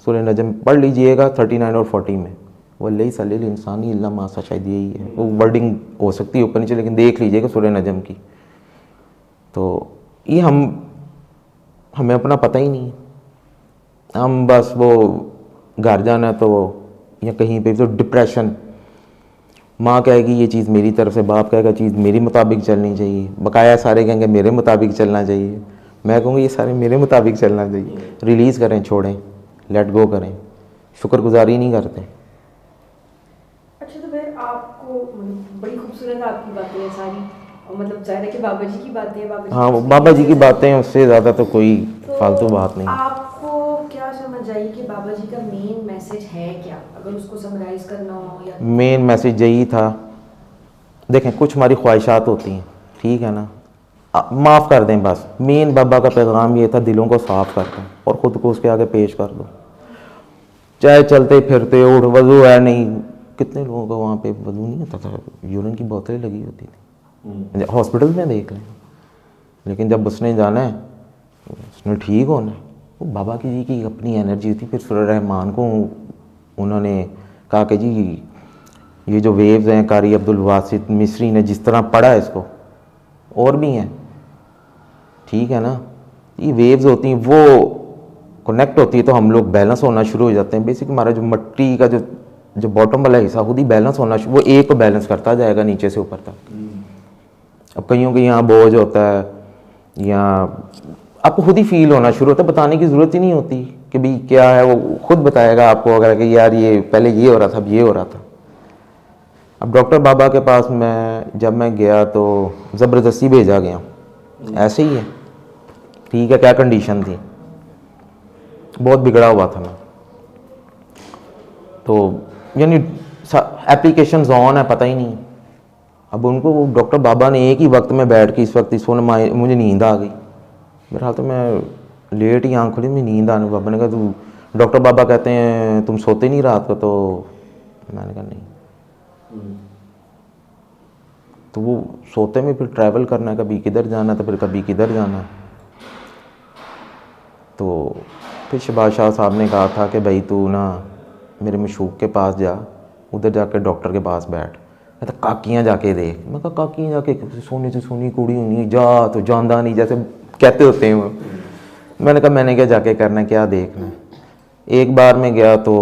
S3: सूरह नजम पढ़ लीजिएगा 39 और 40 में, वल्लई सल्लिल इंसानी इल्ला मा सा, शायद यही है। वो वर्डिंग हो सकती है ऊपर नीचे, लेकिन देख लीजिएगा सूरह नजम की। तो ये हमें अपना पता ही नहीं है। हम बस वो घर जाना है तो या कहीं पे तो डिप्रेशन, माँ कहेगी ये चीज़ मेरी तरफ से, बाप कहेगा चीज़ मेरे मुताबिक चलनी चाहिए, बकाया सारे कहेंगे मेरे मुताबिक चलना चाहिए, मैं कहूँगी ये सारे मेरे मुताबिक चलना चाहिए। रिलीज़ करें, छोड़ें, लेट गो करें, शुक्रगुजारी नहीं करते।
S2: अच्छा, तो फिर आपको बड़ी खूबसूरत आपकी बातें हैं सारी, और मतलब ज़ाहिर है कि बाबा जी की बातें हैं,
S3: हाँ, बाबा जी की बातें, उससे ज़्यादा तो कोई फालतू बात नहीं।
S2: आपको क्या समझ आई कि बाबा जी का मेन मैसेज है क्या, अगर उसको समराइज़ करना हो? या
S3: मेन मैसेज यही था, देखें कुछ हमारी ख्वाहिशात होती हैं, ठीक है ना, माफ़ कर दें बस। मेन बाबा का पैगाम ये था, दिलों को साफ़ कर दो और ख़ुद को उसके आगे पेश कर दो। चाहे चलते फिरते उठ, वज़ू है नहीं, कितने लोगों को वहाँ पे वज़ू नहीं होता था, यूरिन की बोतलें लगी होती थी, हॉस्पिटल में देख लें। लेकिन जब उसने जाना है, उसने ठीक होना है, वो बाबा की जी की अपनी एनर्जी थी। फिर सूरह रहमान को उन्होंने कहा कि जी ये जो वेव्स हैं, कारी अब्दुल वासित मिस्री ने जिस तरह पढ़ा है इसको, और भी हैं, ठीक है ना, ये वेव्स होती हैं, वो कनेक्ट होती है तो हम लोग बैलेंस होना शुरू हो जाते हैं। बेसिक हमारा जो मट्टी का जो बॉटम वाला हिस्सा खुद ही बैलेंस होना, वो एक को बैलेंस करता जाएगा नीचे से ऊपर तक। अब कईयों के यहाँ बोझ होता है या आपको खुद ही फील होना शुरू होता है, बताने की ज़रूरत ही नहीं होती कि भाई क्या है, वो खुद बताएगा आपको अगर कि यार ये पहले ये हो रहा था, अब ये हो रहा था। अब डॉक्टर बाबा के पास जब मैं गया तो ज़बरदस्ती भेजा गया, ऐसे ही है, ठीक है, क्या कंडीशन थी, बहुत बिगड़ा हुआ था मैं, तो यानी एप्लीकेशन ऑन है, पता ही नहीं। अब उनको डॉक्टर बाबा ने एक ही वक्त में बैठ के, इस वक्त इस मुझे नींद आ गई, मेरे हाल तो मैं लेट ही आँख खुली, में नींद आने, बाबा ने कहा तू, डॉक्टर बाबा कहते हैं तुम सोते नहीं रात को, तो मैंने कहा नहीं। तो वो सोते में फिर ट्रैवल करना है, कभी किधर जाना तो फिर कभी किधर जाना। तो फिर शहबाज शाह साहब ने कहा था कि भाई तू ना मेरे मशूक के पास जा, उधर जाकर डॉक्टर के पास बैठ, मैं तो काकियाँ जाके देख। मैं कहा काकियाँ जाके, सोने से सोनी कुड़ी होनी, जा तो जानदा नहीं, जैसे कहते होते हैं वो। मैंने कहा मैंने क्या जाके करना, क्या देखना। एक बार मैं गया तो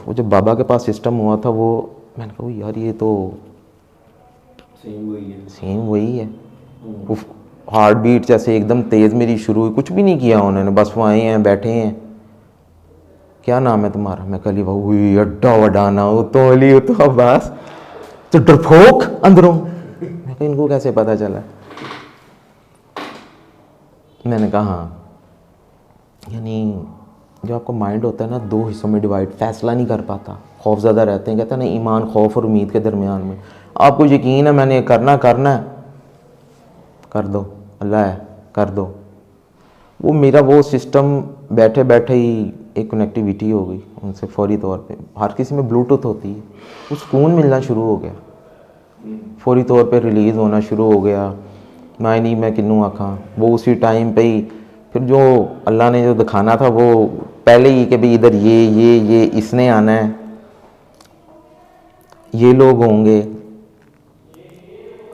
S3: वो जो बाबा के पास सिस्टम हुआ था, वो मैंने कहा यार ये तो सेम वही है। वो हार्ट बीट जैसे एकदम तेज़ मेरी शुरू हुई, कुछ भी नहीं किया उन्होंने, बस वो आए हैं, बैठे हैं, क्या नाम है तुम्हारा, मैं कली हुई अड्डा वडाना हो तो अली हो तो अब्बास तो डरपोक अंदरों। मैं कहा इनको कैसे पता चला। मैंने कहा हाँ, यानी जो आपका माइंड होता है ना, दो हिस्सों में डिवाइड, फैसला नहीं कर पाता, खौफ ज़्यादा रहते हैं, कहते हैं ना ईमान खौफ और उम्मीद के दरमियान में। आपको यकीन है मैंने करना है, कर दो, अल्लाह है, कर दो। वो मेरा वो सिस्टम बैठे बैठे ही एक कनेक्टिविटी हो गई उनसे फौरी तौर पे। हर किसी में ब्लूटूथ होती है, वो सुकून मिलना शुरू हो गया, फौरी तौर पे रिलीज़ होना शुरू हो गया। मैं नहीं मैं किन्नू आखा, वो उसी टाइम पे ही फिर जो अल्लाह ने जो दिखाना था वो पहले ही कि भाई इधर ये इसने आना है, ये लोग होंगे,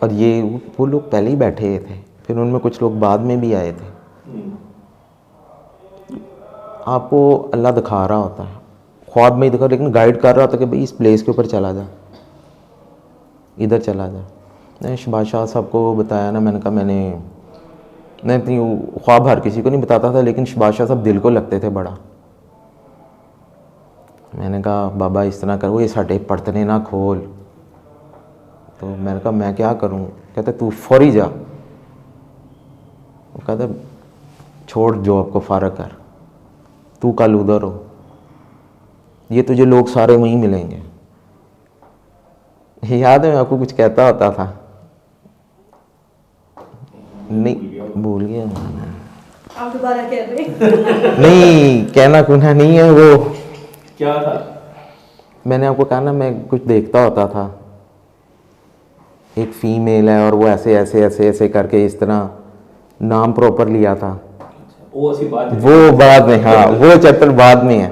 S3: और ये वो लोग पहले ही बैठे थे, फिर उनमें कुछ लोग बाद में भी आए थे। आपको अल्लाह दिखा रहा होता है, ख्वाब में ही दिखा, लेकिन गाइड कर रहा होता है कि भाई इस प्लेस के ऊपर चला जा, इधर चला जा। मैंने शहबाज शाह साहब को बताया ना, मैंने कहा मैं इतनी ख्वाब हर किसी को नहीं बताता था, लेकिन शहबाज शाह साहब दिल को लगते थे बड़ा। मैंने कहा बाबा इस तरह कर, वो ये साढ़े पड़तने ना खोल। तो मैंने कहा मैं क्या करूं? कहते तू फौरी जा। वो कहते छोड़ जॉब को, फारग कर, तू कल उधर हो, ये तुझे लोग सारे वहीं मिलेंगे। याद है मैं आपको कुछ कहता होता था, नहीं भूल गया मैंने।
S2: आप दोबारा कह रहे
S3: नहीं कहना कुना नहीं है, वो
S4: क्या था?
S3: मैंने आपको कहा ना मैं कुछ देखता होता था, एक फीमेल है और वो ऐसे ऐसे ऐसे ऐसे करके इस तरह नाम प्रॉपर लिया था।
S4: वो ऐसी बात है।
S3: वो बाद में, हाँ वो चैप्टर बाद में है।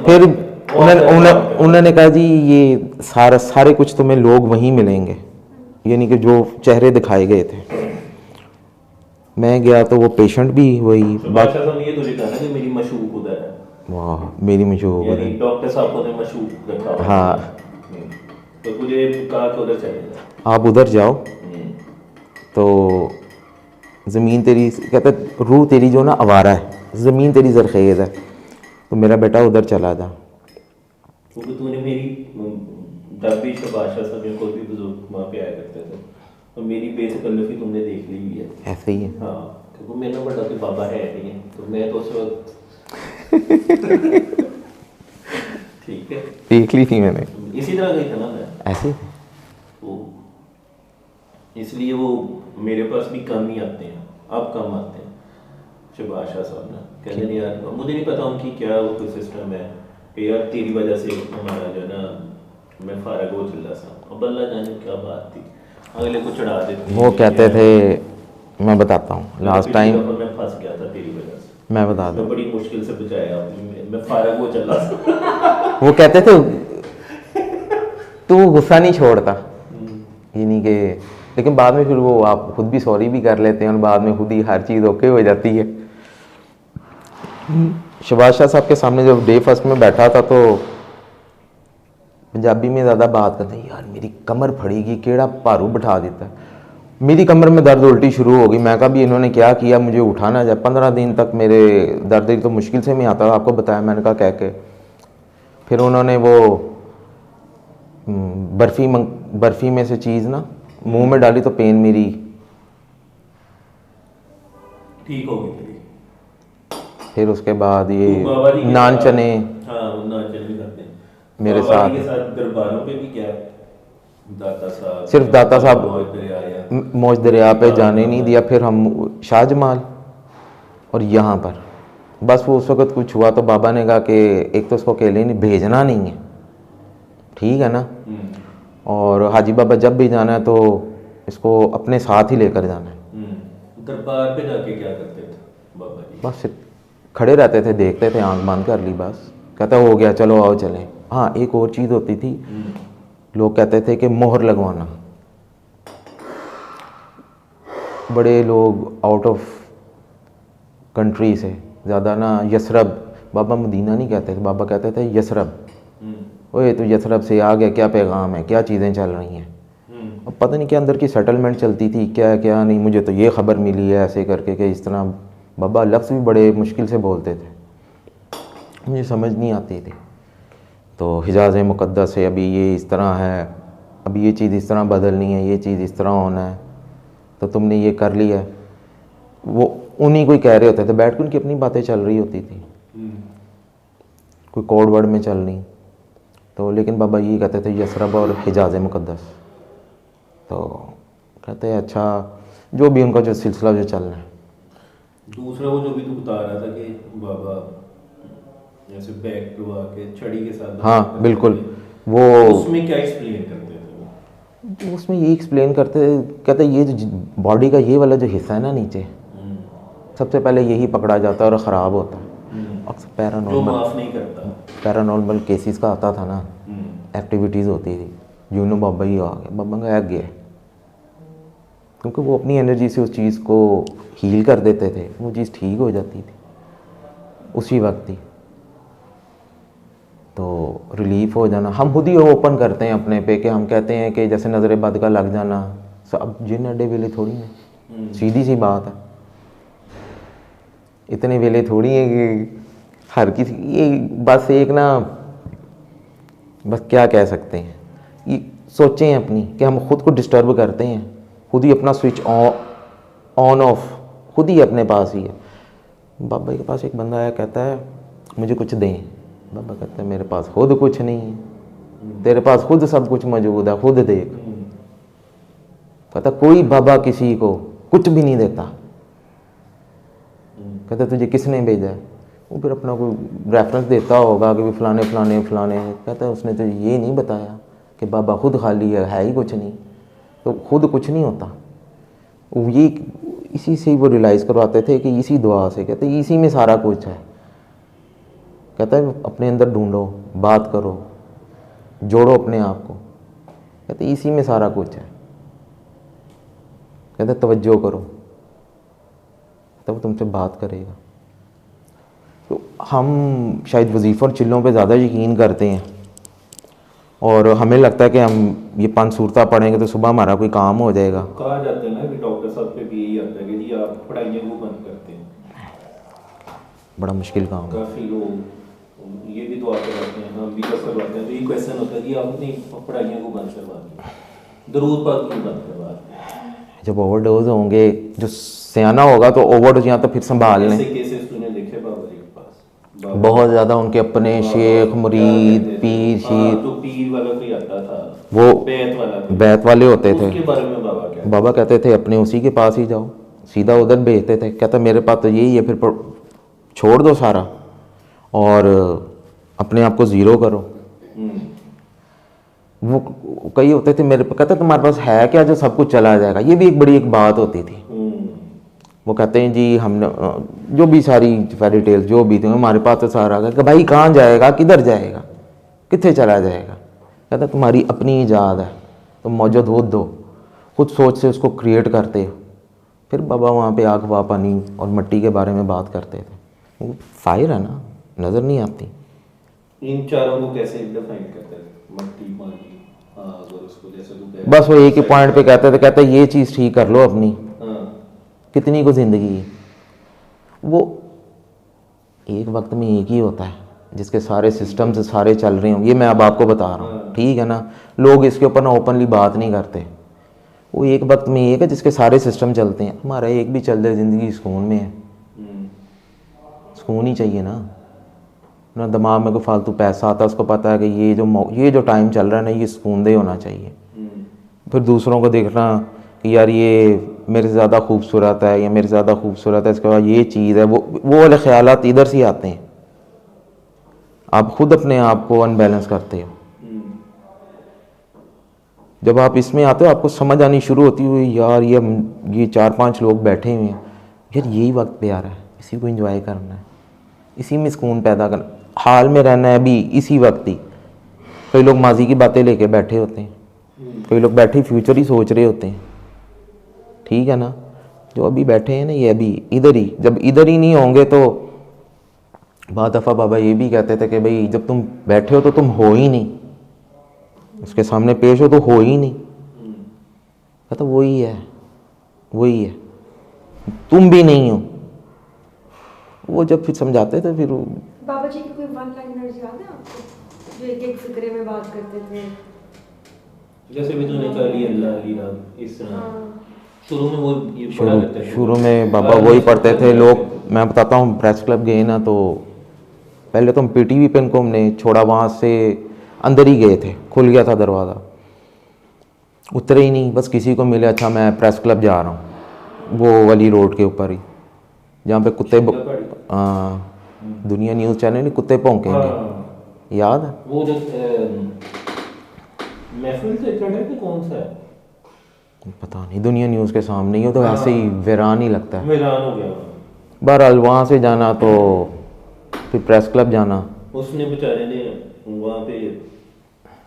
S3: फिर उन्होंने कहा जी ये सारे कुछ तुम्हें लोग वहीं मिलेंगे, यानी कि जो चेहरे दिखाए गए थे। मैं गया तो वो पेशेंट भी वही
S4: बात। ये तुझे कहा ना कि मेरी मशहूक उधर है।
S3: वाह मेरी मशहूक उधर है।
S4: डॉक्टर साहब को ने मशहूक रखा।
S3: हाँ
S4: तो तुझे कहा कि उधर चले जा,
S3: आप उधर जाओ। तो ज़मीन तेरी, कहते रूह तेरी जो ना आवारा है, ज़मीन तेरी ज़रखेज़ है, तो मेरा बेटा उधर चला जा।
S4: क्योंकि तूने मेरी दादी शहबाज शाह साहब को भी बुजुर्ग वहाँ पे आया करते थे, तो मेरी बेतकल्लुफी तुमने देख ली हुई है।
S3: ऐसे ही है।
S4: हाँ क्योंकि मेरा बड़ा कोई बाबा है नहीं है, तो मैं तो उस वक्त ठीक है
S3: देख ली थी मैंने,
S4: इसी तरह गई था ना मैं
S3: ऐसे।
S4: तो इसलिए वो मेरे पास भी कम ही आते हैं, अब कम आते हैं। शहबाज शाह साहब ना कहते नहीं यार, मुझे नहीं पता उनकी क्या वो कोई सिस्टम है कि यार तेरी वजह से हमारा जो ना मैं फारग हो चल रहा था, अब अल्लाह जाने क्या बात थी, अगले को चढ़ा देते। वो
S3: कहते थे, मैं बताता हूँ लास्ट टाइम
S4: मैं फंस गया था तेरी वजह से,
S3: मैं बता दूँ,
S4: बड़ी मुश्किल से बचाया आपने, मैं फारग हो चल रहा था।
S3: वो कहते थे तू गुस्सा नहीं छोड़ता, ये नहीं कि, लेकिन बाद में फिर वो आप खुद भी सॉरी भी कर लेते हैं और बाद में खुद ही हर चीज़ ओके हो जाती है। शहबाज शाह साहब के सामने जब डे फर्स्ट में बैठा था तो पंजाबी में ज़्यादा बात करते हैं, यार मेरी कमर फड़ेगी, केड़ा भारू बिठा देता है। मेरी कमर में दर्द उल्टी शुरू हो गई। मैं कहा भी इन्होंने क्या किया, मुझे उठाना जाए। 15 दिन तक मेरे दर्द तो मुश्किल से में आता था, आपको बताया मैंने कहा कह के। फिर उन्होंने वो बर्फ़ी में से चीज़ ना मुंह में डाली तो पेन मेरी
S4: ठीक हो गई।
S3: फिर उसके बाद ये नान चने,
S4: हाँ नान चने भी खाते हैं
S3: मेरे साथ
S4: दरबारों पे भी क्या दाता साहब,
S3: सिर्फ दाता साहब मौज दरिया पे जाने नहीं दिया। फिर हम शाहजमाल और यहाँ पर बस वो उस वक़्त कुछ हुआ तो बाबा ने कहा कि एक तो उसको अकेले नहीं भेजना नहीं है, ठीक है ना, और हाजी बाबा जब भी जाना है तो इसको अपने साथ ही लेकर जाना है।
S4: दरबार पे जाके क्या करते थे बाबा जी?
S3: बस खड़े रहते थे, देखते थे, आंख बंद कर ली, बस कहता हो गया चलो आओ चलें। हाँ एक और चीज़ होती थी, लोग कहते थे कि मोहर लगवाना। बड़े लोग आउट ऑफ कंट्री से ज़्यादा ना यसरब, बाबा मदीना नहीं कहते थे, बाबा कहते थे यसरब। ओए तू यसरब से आ गया, क्या पैगाम है, क्या चीज़ें चल रही हैं। अब पता नहीं क्या अंदर की सेटलमेंट चलती थी, क्या क्या नहीं, मुझे तो ये ख़बर मिली है ऐसे करके कि इस तरह। बाबा लफ्ज़ भी बड़े मुश्किल से बोलते थे, मुझे समझ नहीं आती थी। तो हिजाज़ मुक़द्दस है, अभी ये इस तरह है, अभी ये चीज़ इस तरह बदलनी है, ये चीज़ इस तरह होना है, तो तुमने ये कर लिया है। वो उन्हीं को ही कह रहे होते थे, बैठ कर उनकी अपनी बातें चल रही होती थी, कोई कोड वर्ड में चल रही। तो लेकिन बाबा यही कहते थे यसरब और हिजाज़ मुक़द्दस। तो कहते हैं अच्छा जो भी उनका जो सिलसिला जो चल रहा है।
S4: दूसरा वो जो भी तू बता रहा था कि बाबा जैसे बैक करवा के छड़ी के साथ,
S3: हाँ बिल्कुल, वो
S4: उसमें क्या एक्सप्लेन करते थे वो?
S3: उसमें ये एक्सप्लेन करते, कहते ये जो बॉडी का ये वाला जो हिस्सा है ना नीचे, सबसे पहले यही पकड़ा जाता है और ख़राब होता है। अक्सर पैरानॉर्मल केसेस का आता था ना, एक्टिविटीज़ होती थी, यूनो बाबा ही आ गया, बाबा का ऐग गया, क्योंकि वो अपनी एनर्जी से उस चीज़ को हील कर देते थे, वो चीज़ ठीक हो जाती थी। उसी वक्त ही, तो रिलीफ हो जाना। हम खुद ही ओपन करते हैं अपने पे कि हम कहते हैं कि जैसे नज़र बद का लग जाना, अब जिन अड्डे वेले थोड़ी है, सीधी सी बात है, इतने वेले थोड़ी है कि हर किसी, ये बस एक ना, बस क्या कह सकते हैं, ये सोचें अपनी कि हम खुद को डिस्टर्ब करते हैं, खुद ही अपना स्विच ऑन ऑफ खुद ही अपने पास ही है। बाबा के पास एक बंदा आया, कहता है मुझे कुछ दें। बाबा कहता है मेरे पास खुद कुछ नहीं है, तेरे पास खुद सब कुछ मौजूद है, खुद देख। कहता कोई बाबा किसी को कुछ भी नहीं देता। कहता तुझे किसने भेजा है? वो फिर अपना कोई रेफरेंस देता होगा कि फलाने फलाने फलाने। कहता है उसने तो ये नहीं बताया कि बाबा खुद खाली है ही कुछ नहीं, तो खुद कुछ नहीं होता। ये इसी से वो रियलाइज़ करवाते थे कि इसी दुआ से, कहते इसी में सारा कुछ है। कहता है अपने अंदर ढूंढो, बात करो, जोड़ो अपने आप को, कहते इसी में सारा कुछ है। कहते तवज्जो करो, तब वो तुमसे बात करेगा। तो हम शायद वजीफ़ा और चिल्लों पे ज़्यादा यकीन करते हैं, और हमें लगता है कि हम ये 5 सूरतें पढ़ेंगे तो सुबह हमारा कोई काम हो जाएगा।
S4: कहा जाता है ना कि डॉक्टर साहब पे भी यही आता है कि जी आप पढ़ाइयाँ को बंद करते हैं,
S3: बड़ा मुश्किल काम है।
S4: काफ़ी लोग ये भी दुआ करवाते हैं, हम भी करवाते हैं। तो ये क्वेश्चन होता है कि आप अपनी पढ़ाइयों को बंद करवा दें, दरूद पाक क्यों बंद करवा दें?
S3: जब ओवरडोज होंगे, जो सियाना होगा तो ओवरडोज यहाँ तो फिर संभाल लें।
S4: ऐसे केसेस तूने देखे बाबा जी के पास?
S3: बहुत ज़्यादा उनके अपने शेख मुरीद पीर शीर,
S4: तो पीर वाला कोई आता था,
S3: वो
S4: बैत
S3: वाले होते थे।
S4: उसके बारे में बाबा क्या?
S3: बाबा कहते थे अपने उसी के पास ही जाओ, सीधा उधर भेजते थे। कहता मेरे पास तो यही है, फिर छोड़ दो सारा और अपने आप को ज़ीरो करो। वो कई होते थे मेरे पे, कहते तुम्हारे पास है क्या जो सब कुछ चला जाएगा? ये भी एक बड़ी एक बात होती थी। वो कहते हैं जी हमने जो भी सारी फेरी टेल्स जो भी थे हमारे पास तो सारा आ कि भाई कहाँ जाएगा, किधर जाएगा, कितने चला जाएगा? कहता तुम्हारी अपनी ईजाद है, तुम मौजूद हो, खुद सोच से उसको क्रिएट करते हो। फिर बाबा वहाँ पे आग वा पानी और मिट्टी के बारे में बात करते थे। वो फायर है ना, नज़र नहीं आती।
S4: इन चारों को कैसे डिफाइन करते हैं? मिट्टी, पानी, आग, और उसको जैसे तू
S3: बस वो एक ही पॉइंट पे कहते थे, कहते ये चीज़ ठीक कर लो अपनी, कितनी को ज़िंदगी। वो एक वक्त में एक ही होता है जिसके सारे सिस्टम से सारे चल रहे हों। ये मैं अब आपको बता रहा हूँ, ठीक है ना? लोग इसके ऊपर ना ओपनली बात नहीं करते। वो एक वक्त में एक है जिसके सारे सिस्टम चलते हैं। हमारा एक भी चल जाए ज़िंदगी सुकून में है, सुकून ही चाहिए ना दिमाग में कोई फालतू पैसा आता है, उसको पता है कि ये जो टाइम चल रहा है ना ये सुकून दे होना चाहिए। फिर दूसरों को देखना कि यार ये मेरे से ज़्यादा खूबसूरत है या मेरे से ज़्यादा खूबसूरत है, इसके बाद ये चीज़ है, वो वाले ख्यालात इधर से आते हैं। आप खुद अपने आप को अनबैलेंस करते हो। जब आप इसमें आते हो आपको समझ आनी शुरू होती हुई, यार ये 4-5 लोग बैठे हुए हैं, यार यही वक्त प्यारा है, इसी को एंजॉय करना है, इसी में सुकून पैदा करना, हाल में रहना है अभी इसी वक्त ही। कई लोग माजी की बातें लेके बैठे होते हैं, कई लोग बैठे फ्यूचर ही सोच रहे होते हैं, ठीक है ना? जो अभी बैठे हैं ना ये अभी इधर ही, जब इधर ही नहीं होंगे तो बहुत दफ़ा बाबा ये भी कहते थे कि भाई जब तुम बैठे हो तो तुम हो ही नहीं, उसके सामने पेश हो तो हो ही नहीं। कहता वही है, तुम भी नहीं हो। वो जब फिर समझाते थे फिर
S2: बाबा जी की कोई वन लाइनर्स याद है आपको जो एक एक फिक्रे में बात करते थे?
S4: जैसे भी तूने कहा ली अल्लाह अली राम, इस तरह शुरू में वो ये पढ़ा करते थे।
S3: शुरू में बाबा वही पढ़ते थे लोग। मैं बताता हूँ, प्रेस क्लब गए ना तो पहले तो हम पीटीवी पे इनको हमने छोड़ा, वहाँ से अंदर ही गए थे, खुल गया था दरवाज़ा, उतरे ही नहीं, बस किसी को मिले, अच्छा मैं प्रेस क्लब जा रहा हूँ, वो वाली रोड के ऊपर ही जहाँ पे कुत्ते दुनिया न्यूज़ चैनल नहीं, कुत्ते भौंकेंगे, याद है?
S4: वो जो महफिल से चढ़े कि कौन सा है
S3: पता नहीं, दुनिया न्यूज़ के सामने ही हो तो ऐसे ही वीरान ही लगता है।
S4: वीरान हो गया।
S3: बहरहाल वहाँ से जाना तो फिर प्रेस क्लब जाना,
S4: उसने बेचारे ने वहाँ पे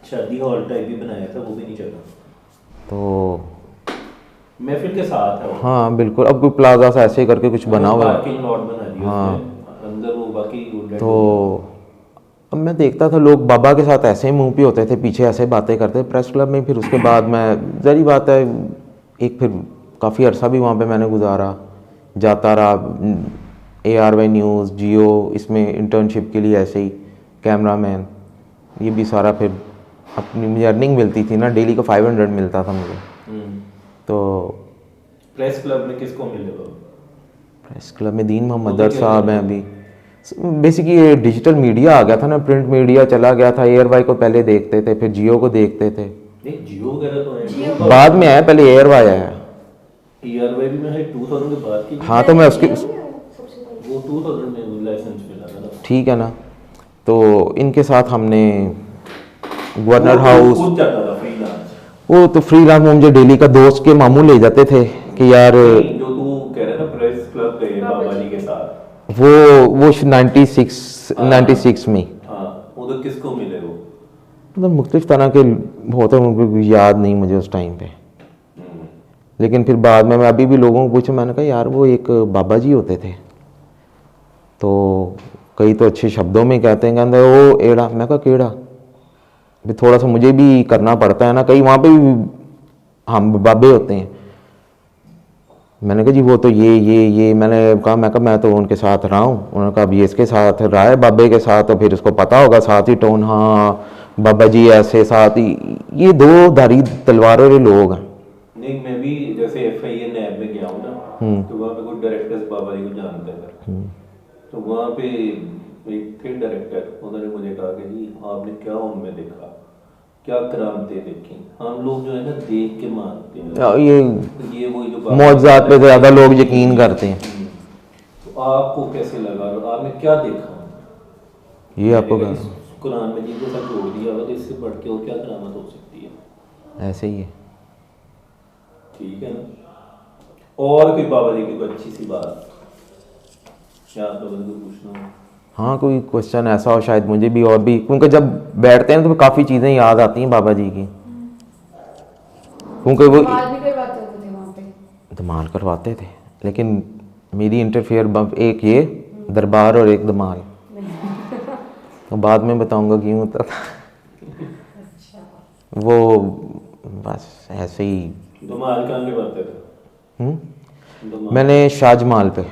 S4: शादी हॉल टाइप भी बनाया था, वो भी नहीं चला।
S3: तो
S4: महफिल के साथ है वो।
S3: हाँ बिल्कुल, अब कोई प्लाजा सा ऐसे करके कुछ बना हुआ है,
S4: पार्किंग लॉट बना दिया
S3: हाँ।
S4: उसने, अंदर वो बाकी good
S3: तो अब मैं देखता था लोग बाबा के साथ ऐसे ही मुंह पे होते थे, पीछे ऐसे बातें करते प्रेस क्लब में। फिर उसके बाद मैं, जरी बात है, एक फिर काफ़ी अरसा भी वहाँ पे मैंने गुजारा, जाता रहा ARY न्यूज़, जियो, इसमें इंटर्नशिप के लिए ऐसे ही कैमरामैन, ये भी सारा। फिर अपनी मुझे अर्निंग मिलती थी ना, डेली का 500 मिलता था मुझे। तो
S4: प्रेस क्लब में किसको मिले हो?
S3: प्रेस क्लब में दीन मोहम्मद दर साहब हैं अभी। बेसिकली ये डिजिटल मीडिया आ गया था ना, प्रिंट मीडिया चला गया था। ARY को पहले देखते थे, फिर जियो को देखते थे।
S4: नहीं, जियो वगैरह तो है,
S3: बाद में आया, पहले ARY आया।
S4: ARY भी में है 2000 के बाद की।
S3: हाँ, तो मैं उसकी
S4: वो 2000 में लाइसेंस मिला था ना।
S3: ठीक है ना। तो इनके साथ हमने गवर्नर हाउस,
S4: खुद जाता था फ्रीलांस।
S3: वो तो फ्रीलांस में मुझे डेली का दोस्त के मामू ले जाते थे कि यार,
S4: जो तू कह रहा था प्रेस क्लब गए बाबा जी के साथ,
S3: वो 96 में।
S4: हाँ, उधर किसको मिले वो?
S3: मतलब मुख्तलिफ तरह के होते हैं, उनको याद नहीं मुझे उस टाइम पे। लेकिन फिर बाद में मैं अभी भी लोगों को पूछा, मैंने कहा यार वो एक बाबा जी होते थे, तो कई तो अच्छे शब्दों में कहते हैं, कहते वो एड़ा। मैं कहा केड़ा? भी थोड़ा सा मुझे भी करना पड़ता है ना, कई वहाँ पे भी हम बाबे होते हैं। मैंने कहा जी वो तो ये मैंने कहा, मैं तो उनके साथ रहा हूँ। उन्होंने कहा अब ये इसके साथ रहा है बाबे के साथ, तो फिर उसको पता होगा साथ ही टोन। हाँ बाबा जी ऐसे साथ ही, ये दो धारी तलवारों के लोग हैं।
S4: नहीं, मैं भी जैसे FIA नैब में गया हूँ ना, तो वहाँ पे कुछ डायरेक्टर्स बाबा जी को जानते थे। तो वहाँ पे एक थे डायरेक्टर, उन्होंने मुझे कहा कि जी आपने क्या उनमें देखा, क्या करामतें देखी? हम लोग जो है ना देख के मानते हैं, ये वही जो
S3: मौजज़ात पे ज़्यादा लोग यकीन करते हैं।
S4: तो आपको कैसे लगा और आपने क्या देखा?
S3: ये आपको क्या
S4: कुरान में जिनको सब जोड़ दिया होगा, तो इससे बढ़ के और क्या करामत हो सकती है?
S3: ऐसे ही है।
S4: ठीक है ना। और कोई बाबा जी की कोई अच्छी सी बात क्या आप लोगों को पूछना हो?
S3: हाँ, कोई क्वेश्चन ऐसा हो शायद मुझे भी, और भी, क्योंकि जब बैठते हैं तो काफ़ी चीज़ें याद आती हैं बाबा जी की, क्योंकि वो धमाल करवाते थे। लेकिन मेरी इंटरफेयर एक ये दरबार और एक धमाल, तो बाद में बताऊंगा क्यों होता था। वो बस ऐसे ही।
S4: धमाल कहाँ के बात है?
S3: मैंने शाहजमाल पे,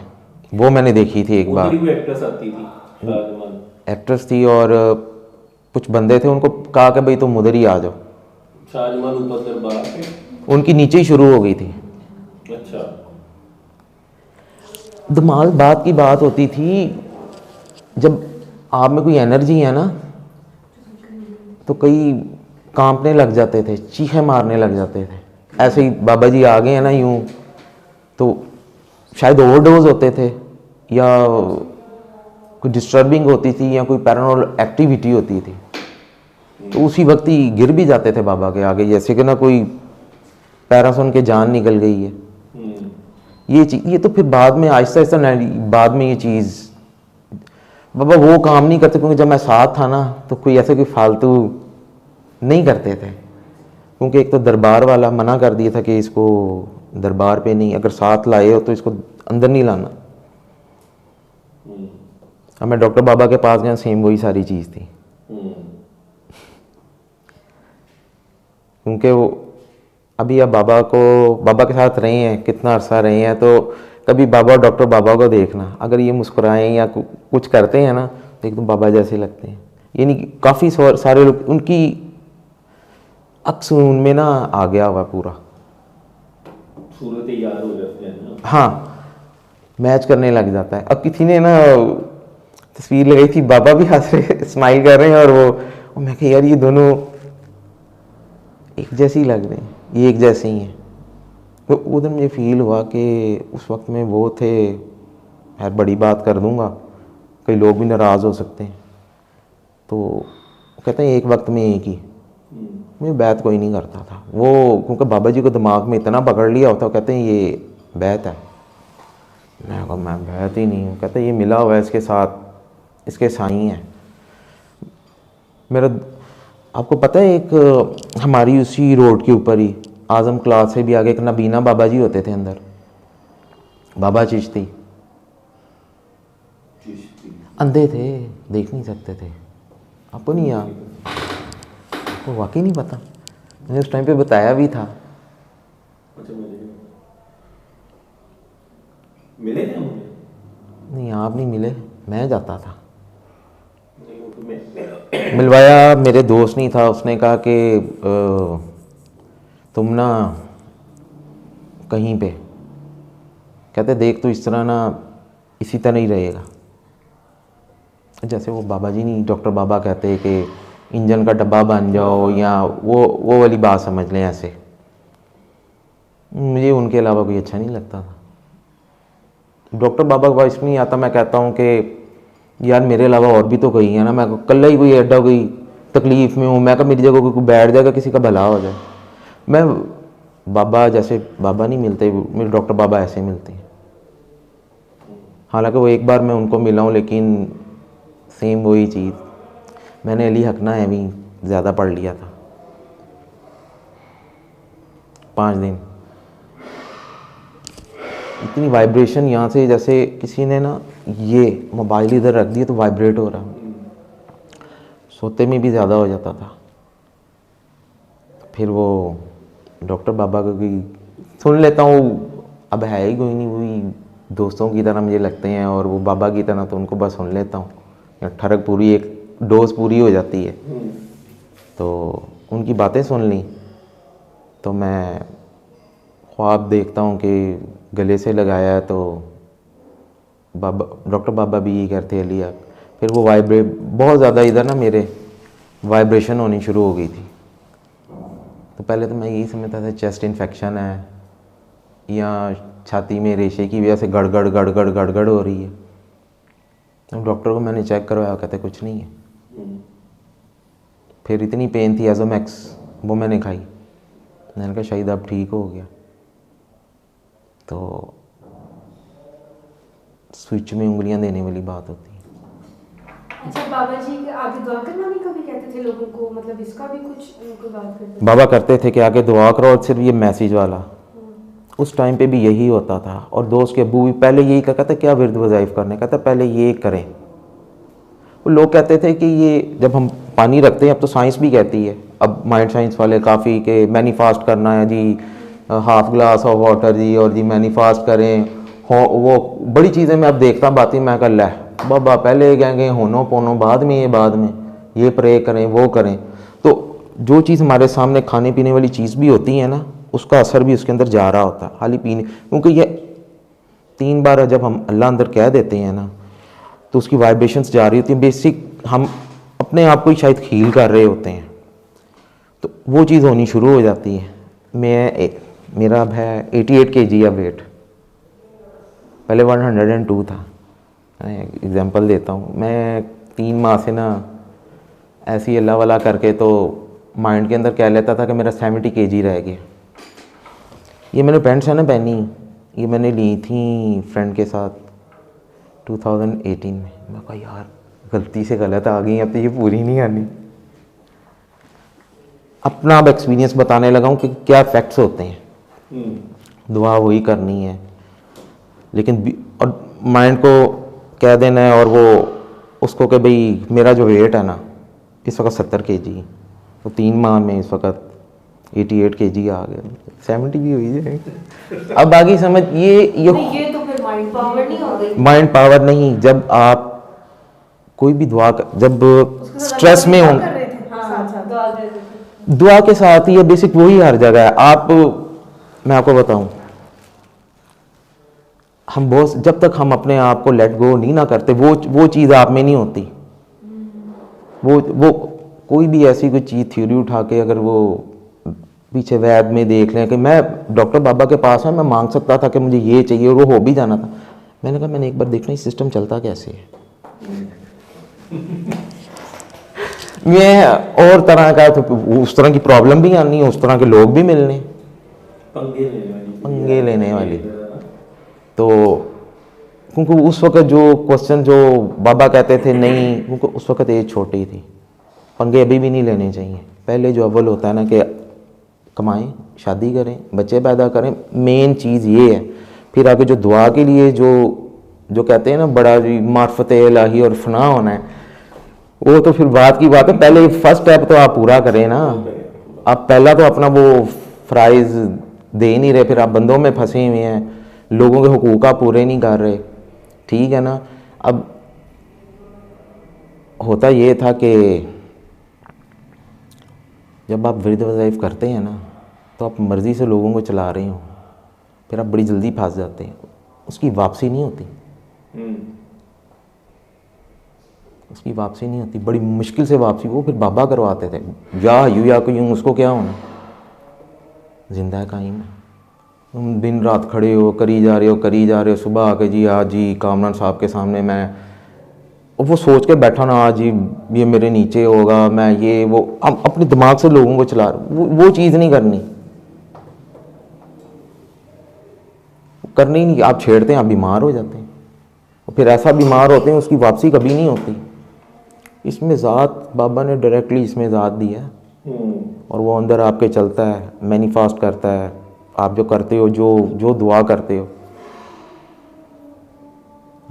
S3: वो मैंने देखी थी एक बार।
S4: एक्ट्रेस आती थी,
S3: एक्ट्रेस थी, और कुछ बंदे थे, उनको कहा कि भाई तुम उधर ही आ जाओ।
S4: शाहजमाल ऊपर दरबार पे,
S3: उनकी नीचे ही शुरू हो गई थी।
S4: अच्छा।
S3: धमाल बात की बात होती थी, जब आप में कोई एनर्जी है ना, तो कई कांपने लग जाते थे, चीखें मारने लग जाते थे। ऐसे ही बाबा जी आ गए हैं ना यूं, तो शायद ओवरडोज होते थे, या कोई डिस्टर्बिंग होती थी, या कोई पैरानॉर्मल एक्टिविटी होती थी, तो उसी वक्त ही गिर भी जाते थे बाबा के आगे, जैसे कि ना कोई पैरा सुन के जान निकल गई है। ये तो फिर बाद में आहिस्ता आहिस्ता बाद में ये चीज़, बाबा वो काम नहीं करते, क्योंकि जब मैं साथ था ना तो कोई ऐसे कोई फालतू नहीं करते थे, क्योंकि एक तो दरबार वाला मना कर दिया था कि इसको दरबार पे नहीं, अगर साथ लाए हो तो इसको अंदर नहीं लाना। अब मैं डॉक्टर बाबा के पास गया, सेम वही सारी चीज़ थी, क्योंकि वो अभी अब बाबा के साथ रहे हैं, कितना अरसा रहे हैं, तो कभी बाबा और डॉक्टर बाबा को देखना, अगर ये मुस्कुराएं या कुछ करते हैं ना, तो एकदम बाबा जैसे लगते हैं। यानी काफ़ी सारे लोग, उनकी अक्स उनमें ना आ गया हुआ पूरा,
S4: सूरत याद हो जाते हैं ना।
S3: हाँ, मैच करने लग जाता है। अब किसी ने ना तस्वीर लगाई थी, बाबा भी हंस रहे, स्माइल कर रहे हैं, और मैं कहा यार ये दोनों एक जैसे ही लग रहे हैं, ये एक जैसे ही हैं। तो उधर मुझे फील हुआ कि उस वक्त में वो थे, यार बड़ी बात कर दूंगा, कई लोग भी नाराज़ हो सकते हैं, तो कहते हैं एक वक्त में एक ही। मैं बैत कोई नहीं करता था वो, क्योंकि बाबा जी को दिमाग में इतना पकड़ लिया होता, कहते हैं ये बैत है। मैं कहा मैं बैत ही नहीं हूँ। कहते हैं ये मिला हुआ है इसके साथ, इसके साईं हैं। मेरा आपको पता है, एक हमारी उसी रोड के ऊपर ही आज़म क्लास से भी आगे एक नबीना बाबा जी होते थे अंदर, बाबा चिश्ती। अंधे थे, देख नहीं सकते थे। आपको नहीं याद? आपको वाकई नहीं पता? मैंने उस टाइम पे बताया भी था।
S4: अच्छा, मुझे नहीं पता। मिले थे मुझे?
S3: नहीं, आप नहीं मिले, मैं जाता था।
S4: नहीं, वो तो मैं
S3: मिलवाया मेरे दोस्त नहीं था, उसने कहा कि तुम ना कहीं पे, कहते देख तो इस तरह ना इसी तरह ही रहेगा। जैसे वो बाबा जी नहीं, डॉक्टर बाबा कहते कि इंजन का डब्बा बन जाओ, या वो वाली बात समझ लें ऐसे। मुझे उनके अलावा कोई अच्छा नहीं लगता था। डॉक्टर बाबा का पास नहीं आता, मैं कहता हूँ कि यार मेरे अलावा और भी तो कोई है ना, मैं कल ही कोई एडा कोई तकलीफ़ में हूँ, मैं कहा मेरी जगह कोई बैठ जाएगा, किसी का भला हो जाए। मैं बाबा जैसे बाबा नहीं मिलते, मेरे डॉक्टर बाबा ऐसे मिलते हैं। हालांकि वो एक बार मैं उनको मिला हूँ, लेकिन सेम वही चीज़, मैंने अली हकना है भी ज़्यादा पढ़ लिया था। 5 दिन इतनी वाइब्रेशन यहाँ से, जैसे किसी ने ना ये मोबाइल इधर रख दिया तो वाइब्रेट हो रहा, सोते में भी ज़्यादा हो जाता था। फिर वो डॉक्टर बाबा को भी सुन लेता हूँ, अब है ही कोई नहीं, वही दोस्तों की तरह मुझे लगते हैं, और वो बाबा की तरह, तो उनको बस सुन लेता हूँ। ठरक पूरी, एक डोज पूरी हो जाती है, तो उनकी बातें सुन ली तो मैं ख्वाब देखता हूँ कि गले से लगाया, तो बाबा डॉक्टर बाबा भी यही करते हैं लिया। फिर वो बहुत ज़्यादा इधर ना मेरे वाइब्रेशन होनी शुरू हो गई थी। तो पहले तो मैं यही समझता था चेस्ट इन्फेक्शन है, या छाती में रेशे की वजह से गड़गड़ गड़गड़ गड़गड़ हो रही है। तो डॉक्टर को मैंने चेक करवाया, कहते कुछ नहीं है। फिर इतनी पेन थी एजोमैक्स, वो मैंने खाई, मैंने कहा शायद अब ठीक हो गया। तो स्विच में उंगलियां देने वाली बात होती है।
S2: अच्छा, बाबा जी के आगे दुआ करवाने का भी कहते थे लोगों को, मतलब इसका भी कुछ उनको बात करते थे?
S3: बाबा करते थे कि आगे दुआ करो, और सिर्फ ये मैसेज वाला, उस टाइम पे भी यही होता था। और दोस्त के अबू भी पहले यही कहता था, क्या विर्द वज़ाइफ करने, कहता पहले ये करें। वो लोग कहते थे कि ये जब हम पानी रखते हैं, अब तो साइंस भी कहती है, अब माइंड साइंस वाले काफ़ी के मैनी फास्ट करना है जी, हाफ ग्लास ऑफ वाटर जी, और जी मैनी फास्ट करें, हो वो बड़ी चीज़ें मैं अब देखता बातें, मैं कर लै बाबा पहले कहेंगे होनो पोनो बाद में, ये प्रे करें वो करें। तो जो चीज़ हमारे सामने खाने पीने वाली चीज़ भी होती है ना, उसका असर भी उसके अंदर जा रहा होता है, खाली पीने, क्योंकि ये 3 बार जब हम अल्लाह अंदर कह देते हैं ना, तो उसकी वाइब्रेशंस जा रही होती हैं। बेसिक हम अपने आप को ही शायद हील कर रहे होते हैं, तो वो चीज़ होनी शुरू हो जाती है। मेरा अब है 88 kg वेट, पहले 102 था। एग्जांपल देता हूँ, मैं 3 माह से ना ऐसी अल्लाह वाला करके तो माइंड के अंदर कह लेता था कि मेरा 70 kg रह गया। ये मैंने पैंट्स है ना पहनी, ये मैंने ली थी फ्रेंड के साथ 2018 में। मैं कहा यार गलती से गलत आ गई, अब तो ये पूरी नहीं आनी। अपना अब एक्सपीरियंस बताने लगा हूँ कि क्या इफेक्ट्स होते हैं। दुआ वही करनी है, लेकिन और माइंड को कह देना है, और वो उसको कि भाई मेरा जो वेट है ना इस वक्त 70 kg, तो 3 माह में इस वक्त 88 kg आ गया, 70 भी हुई है। अब आगे समझ ये
S2: तो फिर माइंड पावर नहीं हो गई।
S3: माइंड पावर नहीं, जब आप कोई भी दुआ जब स्ट्रेस में हो, दुआ के साथ ही ये बेसिक वही हर जगह है। आप, मैं आपको बताऊं, हम बहुत, जब तक हम अपने आप को लेट गो नहीं ना करते, वो चीज़ आप में नहीं होती। वो कोई भी ऐसी कोई चीज़ थ्योरी उठा के अगर वो पीछे वैद में देख लें कि मैं डॉक्टर बाबा के पास है, मैं मांग सकता था कि मुझे ये चाहिए, और वो हो भी जाना था। मैंने कहा मैंने एक बार देखना इस सिस्टम चलता कैसे है। मैं और तरह का, तो उस तरह की प्रॉब्लम भी आनी है, उस तरह के लोग भी मिलने, पंगे लेने वाली। तो क्योंकि उस वक्त जो क्वेश्चन जो बाबा कहते थे नहीं, क्योंकि उस वक्त एज छोटी थी, पंगे अभी भी नहीं लेने चाहिए। पहले जो अव्वल होता है ना कि कमाएं, शादी करें, बच्चे पैदा करें, मेन चीज़ ये है। फिर आगे जो दुआ के लिए जो जो कहते हैं ना बड़ा जी मार्फत इलाही और फना होना है, वो तो फिर बात की बात है। पहले फर्स्ट स्टेप तो आप पूरा करें ना। आप पहला तो अपना वो फ़राइज़ दे ही नहीं रहे, फिर आप बंदों में फंसे हुए हैं, लोगों के हुकूक आप पूरे नहीं कर रहे, ठीक है ना। अब होता ये था कि जब आप विरद वज़ाइफ करते हैं ना तो आप मर्ज़ी से लोगों को चला रहे हो, फिर आप बड़ी जल्दी फंस जाते हैं, उसकी वापसी नहीं होती। उसकी वापसी नहीं होती, बड़ी मुश्किल से वापसी। वो फिर बाबा करवाते थे, या यूँ या कोई यूँ, उसको क्या होना, जिंदा है कायम है। तुम दिन रात खड़े हो, करी जा रहे हो, सुबह आके जी आज जी कामरान साहब के सामने मैं वो सोच के बैठा ना, आज जी ये मेरे नीचे होगा, मैं ये वो अपने दिमाग से लोगों को चला वो चीज़ नहीं करनी ही नहीं। आप छेड़ते हैं, आप बीमार हो जाते हैं, फिर ऐसा बीमार होते हैं उसकी वापसी कभी नहीं होती। इसमें ज़ात बाबा ने डायरेक्टली इसमें ज़ात दी है और वो अंदर आपके चलता है, मैनिफेस्ट करता है। आप जो करते हो, जो दुआ करते हो,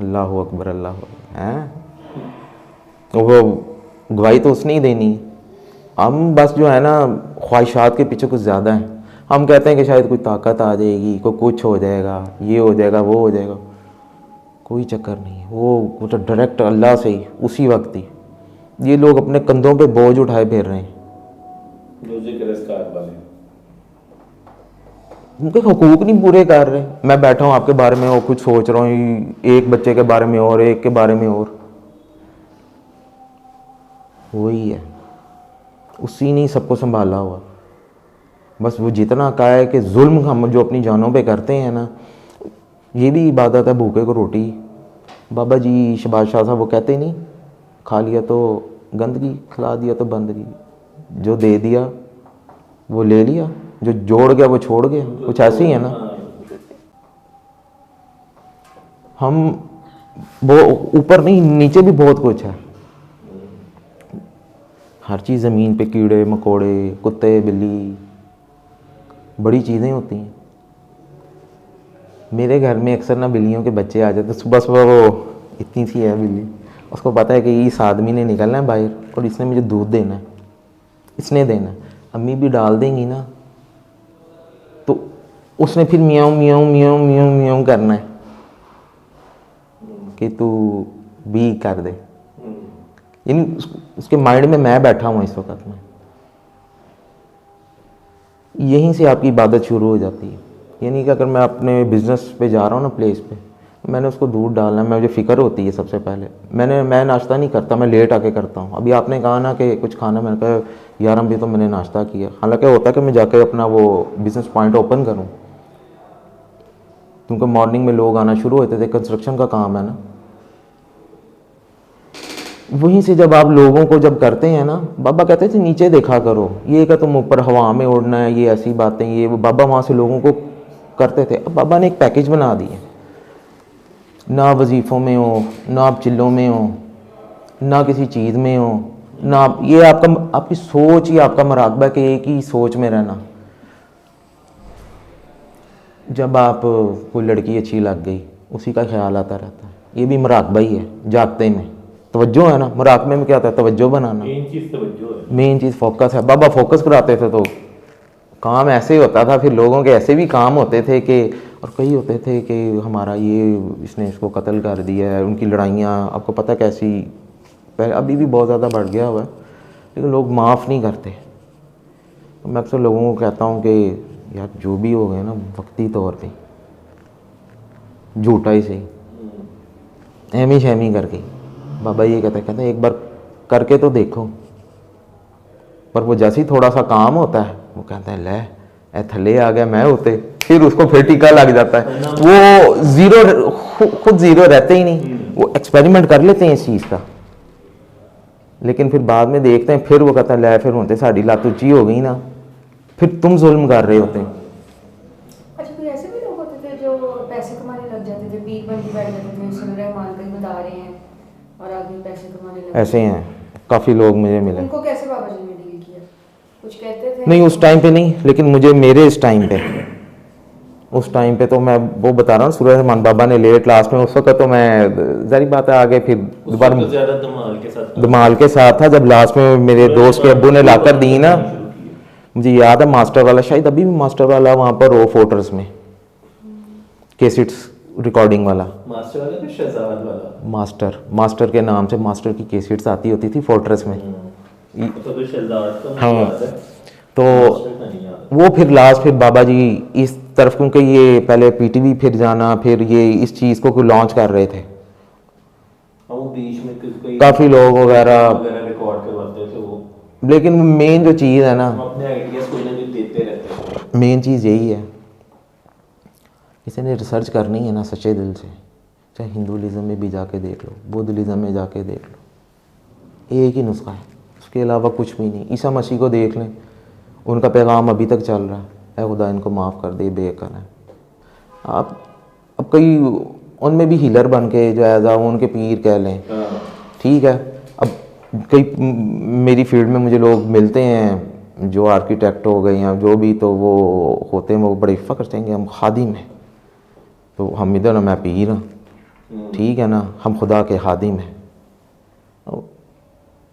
S3: अल्लाह अकबर अल्लाह हैं, वो गवाही तो उसने ही देनी। हम बस जो है ना ख्वाहिशात के पीछे कुछ ज़्यादा हैं। हम कहते हैं कि शायद कोई ताकत आ जाएगी, कोई कुछ हो जाएगा, ये हो जाएगा, वो हो जाएगा। कोई चक्कर नहीं है, वो तो डायरेक्ट अल्लाह से ही उसी वक्त ही। ये लोग अपने कंधों पे बोझ उठाए फिर रहे हैं, उनके हुकूक नहीं पूरे कर रहे। मैं बैठा हूँ आपके बारे में और कुछ सोच रहा हूँ, एक बच्चे के बारे में और एक के बारे में और, वही है, उसी ने सबको संभाला हुआ। बस वो जितना कहा है कि जुल्म हम जो अपनी जानों पे करते हैं ना, ये भी इबादत है, भूखे को रोटी। बाबा जी शहबाज शाह साहब वो कहते नहीं, खा लिया तो गंदगी, खिला दिया तो बंदगी, जो दे दिया वो ले लिया, जो जोड़ गया वो छोड़ गया। कुछ ऐसे ही है ना। हम वो ऊपर नहीं, नीचे भी बहुत कुछ है। हर चीज़ ज़मीन पे, कीड़े मकोड़े, कुत्ते बिल्ली, बड़ी चीज़ें होती हैं। मेरे घर में अक्सर ना बिल्लियों के बच्चे आ जाते, सुबह सुबह वो इतनी सी है बिल्ली, उसको पता है कि इस आदमी ने निकलना है बाहर और इसने मुझे दूध देना है, इसने देना है। अम्मी भी डाल देंगी ना तो उसने फिर मियाऊं मियाऊं मियाऊं मियाऊं मियाऊं करना है कि तू भी कर दे। यानी उसके माइंड में मैं बैठा हूँ इस वक्त में। यहीं से आपकी इबादत शुरू हो जाती है। यानी कि अगर मैं अपने बिज़नेस पे जा रहा हूँ ना, प्लेस पे, मैंने उसको दूध डालना है, मुझे फ़िक्र होती है सबसे पहले। मैं नाश्ता नहीं करता, मैं लेट आके करता हूँ। अभी आपने कहा ना कि कुछ खाना, मैंने कहा यार अभी तो मैंने नाश्ता किया। हालांकि होता है कि मैं जाके अपना वो बिज़नेस पॉइंट ओपन करूँ, क्योंकि मॉर्निंग में लोग आना शुरू होते थे, कंस्ट्रक्शन का काम है ना। वहीं से जब आप लोगों को जब करते हैं ना, बाबा कहते थे नीचे देखा करो, ये क्या तुम ऊपर हवा में उड़ना है, ये ऐसी बातें, ये वो। बाबा वहाँ से लोगों को करते थे। अब बाबा ने एक पैकेज बना दिया, ना वजीफ़ों में हो, ना आप चिल्लों में हो, ना किसी चीज़ में हो, ना आप, ये आपकी सोच ही आपका मराकबा है कि एक ही सोच में रहना। जब आप कोई लड़की अच्छी लग गई, उसी का ख्याल आता रहता है, ये भी मराकबा ही है। जागते में तवज्जो है ना, मराकबे में क्या होता है, तवज्जो बनाना, मेन चीज़ तवज्जो है, मेन चीज़ फोकस है। बाबा फोकस कराते थे तो काम ऐसे होता था। फिर लोगों के ऐसे भी काम होते थे कि, और कई होते थे कि हमारा ये, इसने इसको कत्ल कर दिया है। उनकी लड़ाइयाँ आपको पता कैसी, पहले अभी भी बहुत ज़्यादा बढ़ गया हुआ है, लेकिन लोग माफ़ नहीं करते। तो मैं अक्सर लोगों को कहता हूँ कि यार जो भी हो गए ना, वक्ती तौर पे झूठा ही सही, एहमी शहमी करके। बाबा ये कहते हैं एक बार करके तो देखो। पर वो जैसे ही थोड़ा सा काम होता है, वो कहता है ले ए थले आ गया मैं होते, फिर उसको फिर टीका लग जाता है। वो ज़ीरो, खुद ज़ीरो रहते ही नहीं, वो एक्सपेरिमेंट कर लेते हैं इस चीज़ का, लेकिन फिर बाद में देखते हैं, फिर वो कहता है ले फिर होते साड़ी लात ऊंची हो गई ना, फिर तुम जुल्म कर रहे होते।
S2: अच्छा, कोई ऐसे भी लोग होते थे जो पैसे कमाने लग जाते थे, पीठ बन के बैठ जाते थे, सुन रहे मान कहीं बता रहे हैं और आगे पैसे कमाने लगे।
S3: ऐसे हैं काफ़ी लोग मुझे मिले।
S2: उनको कैसे बाबा जी ने डील किया, कुछ कहते थे?
S3: नहीं उस टाइम पे नहीं, लेकिन मुझे मेरे इस टाइम पे उस टाइम पे तो मैं वो बता रहा हूँ, सूरज रहमान बाबा ने लेट लास्ट में, उस वक्त तो मैं जारी बात है आगे फिर दोबारा
S4: तो ज्यादा धमाल
S3: धमाल के साथ था। जब लास्ट में मेरे दोस्त के अब्बू ने लाकर दी ना, मुझे याद है मास्टर वाला, शायद अभी भी मास्टर वाला वहाँ पर रो फोर्ट्रेस में कैसेट्स रिकॉर्डिंग वाला,
S4: मास्टर वाला कि शहजाद वाला?
S3: मास्टर के नाम से मास्टर की कैसेट्स आती होती थी फोर्ट्रेस में।
S4: तो शहजाद का
S3: हाँ।
S4: मुझे याद है,
S3: तो
S4: मास्टर का नहीं याद।
S3: वो फिर लास्ट फिर बाबा जी इस तरफ, क्योंकि ये पहले पीटीवी फिर जाना, फिर ये इस चीज़ को लॉन्च कर रहे थे,
S4: हाँ, वो बीच में कोई
S3: काफ़ी लोग वगैरह,
S4: रिकॉर्ड करवाते थे वो।
S3: लेकिन मेन जो चीज़ है ना,
S4: हम अपने आइडियाज कोई ना कोई देते रहते हैं।
S3: मेन चीज़ यही है, किसी ने रिसर्च करनी है ना सच्चे दिल से, चाहे हिंदुइज्म में भी जाके देख लो, बुद्धिज्म में जाके देख लो, एक ही नुस्खा है, उसके अलावा कुछ भी नहीं। ईसा मसीह को देख लें, उनका पैगाम अभी तक चल रहा है, ऐ खुदा इनको माफ़ कर दे, बेअक्ल है। आप अब कई उनमें भी हीलर बन के जो है उनके पीर कह लें, ठीक है। अब कई मेरी फील्ड में मुझे लोग मिलते हैं जो आर्किटेक्ट हो गए या जो भी, तो वो होते हैं, वो बड़े फ़ख्र से हम खादिम हैं, तो हम इधर ना, मैं पीर हाँ, ठीक है ना, हम खुदा के खादिम हैं।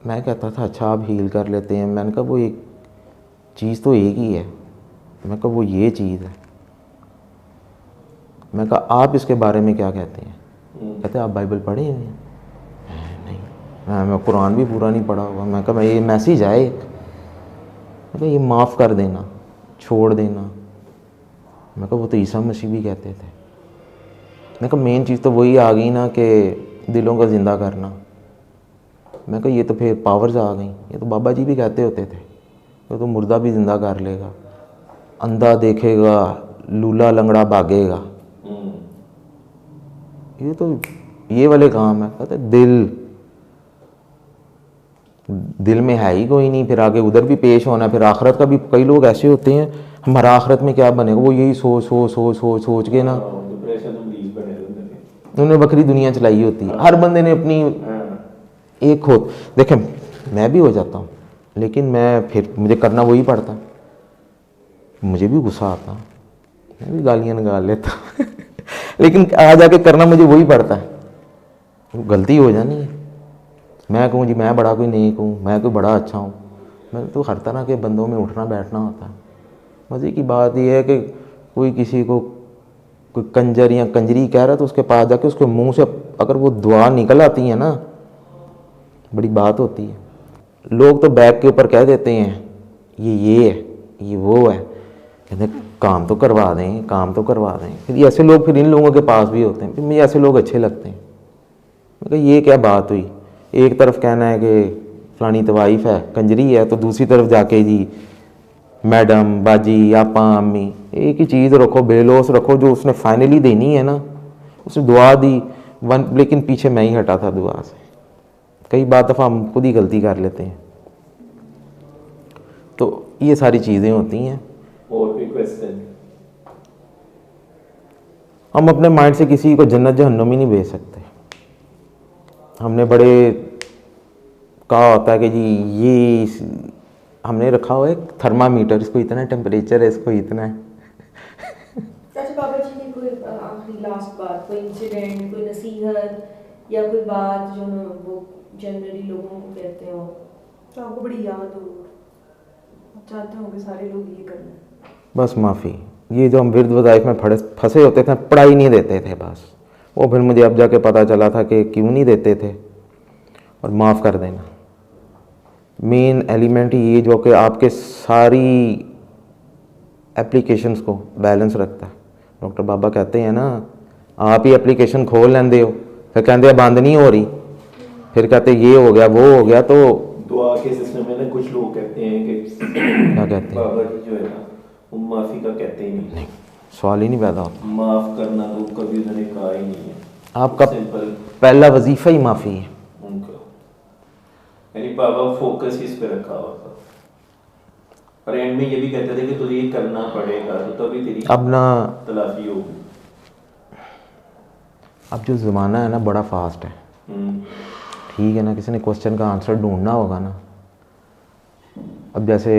S3: मैं कहता था अच्छा आप हील कर लेते हैं, मैंने कहा वो एक चीज़ तो एक ही है, मैं कहा वो ये चीज़ है। मैं कहा आप इसके बारे में क्या कहते हैं? कहते आप बाइबल पढ़े हुए हैं? नहीं, मैं कुरान भी पूरा नहीं पढ़ा हुआ। मैं कहा ये मैसेज है एक, मैं कहा ये माफ़ कर देना, छोड़ देना। मैं कहा वो तो ईसा मसीह भी कहते थे। मैं कहा मेन चीज़ तो वही आ गई ना कि दिलों का ज़िंदा करना। मैं कहा ये तो फिर पावर्स आ गई, ये तो बाबा जी भी कहते होते थे, ये तो मुर्दा भी ज़िंदा कर लेगा, अंधा देखेगा, लूला लंगड़ा भागेगा, ये तो ये वाले काम है। कहते दिल में है ही कोई नहीं, फिर आगे उधर भी पेश होना, फिर आखिरत का भी कई लोग ऐसे होते हैं, हमारा आखिरत में क्या बनेगा, वो यही सोच के ना उन्होंने बकरी दुनिया चलाई होती है। हर बंदे ने अपनी एक हो, देखें मैं भी हो जाता हूँ, लेकिन मैं फिर मुझे करना वही पड़ता, मुझे भी गुस्सा आता, मैं भी गालियाँ निकाल लेता लेकिन आ जाके करना मुझे वही पड़ता है। गलती हो जानी है, मैं कहूँ जी मैं बड़ा कोई नहीं कहूँ, मैं कोई बड़ा अच्छा हूँ, मैं तो हर तरह के बंदों में उठना बैठना होता है। मज़े की बात यह है कि कोई किसी को कोई कंजर या कंजरी कह रहा है तो उसके पास जाके उसके मुंह से अगर वो दुआ निकल आती है ना, बड़ी बात होती है। लोग तो बैग के ऊपर कह देते हैं ये है, ये वो है, कहते काम तो करवा दें, काम तो करवा दें। फिर ऐसे लोग फिर इन लोगों के पास भी होते हैं, फिर मुझे ऐसे लोग अच्छे लगते हैं। मैं कहा ये क्या बात हुई, एक तरफ कहना है कि फलानी तवाइफ है, कंजरी है, तो दूसरी तरफ जाके जी मैडम, बाजी, आपा, अम्मी, एक ही चीज़ रखो, बेलोस रखो, जो उसने फाइनली देनी है ना, उसने दुआ दी लेकिन पीछे मैं ही हटा था दुआ से। कई दफ़ा हम खुद ही गलती कर लेते हैं, तो ये सारी चीज़ें होती हैं।
S4: और कोई क्वेश्चन?
S3: हम अपने माइंड से किसी को जन्नत जहन्नुम ही नहीं भेज सकते। हमने बड़े कहा होता है कि जी ये हमने रखा हुआ है थर्मामीटर, इसको इतना टेम्परेचर है, इसको इतना है।
S2: अच्छा बाबा जी की कोई आखिरी लास्ट बात, कोई इंसिडेंट, कोई नसीहत या कोई बात जो वो जनरली लोगों को कहते हो तो आपको बड़ी याद हो, चाहते हो कि सारे लोग ये कर लें?
S3: बस माफ़ी, ये जो हम विर्द वज़ाइफ में फंसे होते थे, पढ़ाई नहीं देते थे बस, वो फिर मुझे अब जाके पता चला था कि क्यों नहीं देते थे, और माफ़ कर देना मेन एलिमेंट ही ये जो कि आपके सारी एप्लीकेशंस को बैलेंस रखता है। डॉक्टर बाबा कहते हैं ना, आप ही एप्लीकेशन खोल लेंदे हो, फिर कहते बंद नहीं हो रही, फिर कहते ये हो गया वो हो गया। तो
S4: दुआ के सिस्टम में ना कुछ लोग कहते हैं कि
S3: क्या कहते हैं,
S4: बाबा जी जो है ना वो माफ़ी का कहते ही नहीं,
S3: सवाल ही नहीं पैदा होता।
S4: माफ़ करना तो कभी उन्होंने कहा ही नहीं है।
S3: आपका
S4: सिंपल
S3: पहला वजीफ़ा ही माफ़ी है
S4: उनका, यानी बाबा फोकस इस पे रखा हुआ था, और एंड में ये भी कहते थे कि तुझे ये करना पड़ेगा, तो तभी तेरी
S3: अब ना
S4: तलाफी होगी।
S3: अब जो ज़माना है ना बड़ा फास्ट है, ठीक है ना, किसी ने क्वेश्चन का आंसर ढूंढना होगा ना, अब जैसे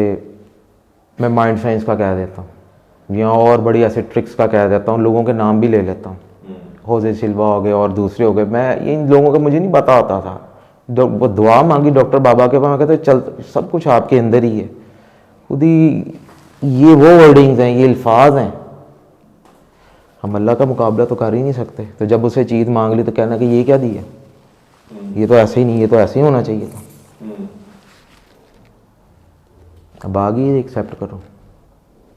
S3: मैं माइंड साइंस का कह देता हूँ, या और बड़ी ऐसे ट्रिक्स का कह देता हूँ, लोगों के नाम भी ले लेता हूँ। होजे सिल्वा हो गए और दूसरे हो गए, मैं इन लोगों का मुझे नहीं पता होता था। वो दुआ मांगी डॉक्टर बाबा के पास, मैं कहता चल सब कुछ आपके अंदर ही है। खुद ही ये वो वर्डिंग्स हैं, ये अल्फाज हैं, हम अल्लाह का मुकाबला तो कर ही नहीं सकते। तो जब उसे चीज़ मांग ली तो कहना कि ये क्या दी है, ये तो ऐसे ही नहीं, ये तो ऐसे ही होना चाहिए था। अब आ गई, एक्सेप्ट करो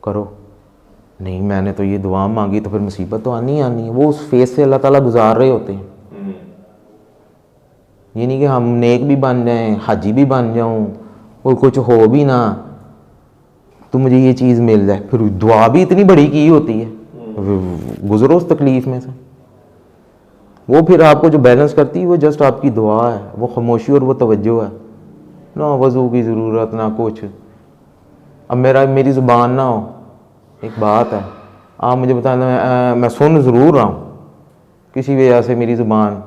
S3: करो। नहीं मैंने तो ये दुआ मांगी तो फिर मुसीबत तो आनी ही आनी है। वो उस फेस से अल्लाह ताला गुजार रहे होते हैं। ये नहीं कि हम नेक भी बन जाएं, हाजी भी बन जाऊं और कुछ हो भी ना तो मुझे ये चीज़ मिल जाए। फिर दुआ भी इतनी बड़ी की होती है, गुजरो उस तकलीफ़ में से। वो फिर आपको जो बैलेंस करती है वो जस्ट आपकी दुआ है, वो खामोशी और वो तवज्जो है। ना वज़ू की ज़रूरत ना कुछ। अब मेरी ज़ुबान ना हो, एक बात है, आप मुझे बताना, मैं सुन ज़रूर रहा हूँ, किसी वजह से मेरी ज़ुबान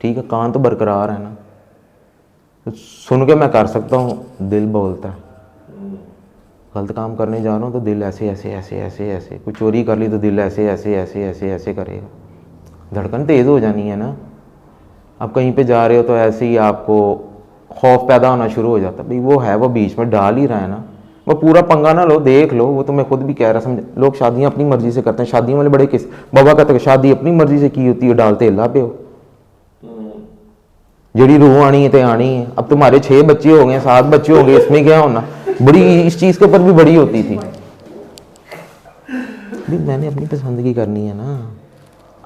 S3: ठीक है, कान तो बरकरार है ना, तो सुन के मैं कर सकता हूँ, दिल बोलता है। गलत काम करने जा रहा हूँ तो दिल ऐसे ऐसे ऐसे ऐसे ऐसे, कुछ चोरी कर ली तो दिल ऐसे ऐसे ऐसे ऐसे ऐसे करेगा, धड़कन तेज़ हो जानी है ना। अब कहीं पे जा रहे हो तो ऐसे ही आपको खौफ पैदा होना शुरू हो जाता है। भाई वो है, वो बीच में डाल ही रहा है ना, वो पूरा पंगा ना लो, देख लो। वो तो मैं खुद भी कह रहा, समझ। लोग शादियाँ अपनी मर्जी से करते हैं, शादियों वाले बड़े किस बाबा कहते हैं शादी अपनी मर्जी से की होती है, डालते अल्लाह पे हो। जड़ी रूह आनी है तो आनी है। अब तुम्हारे 6 बच्चे हो गए, 7 बच्चे हो गए, इसमें क्या होना, बड़ी इस चीज़ के ऊपर भी बड़ी होती थी। भी मैंने अपनी पसंद की करनी है ना।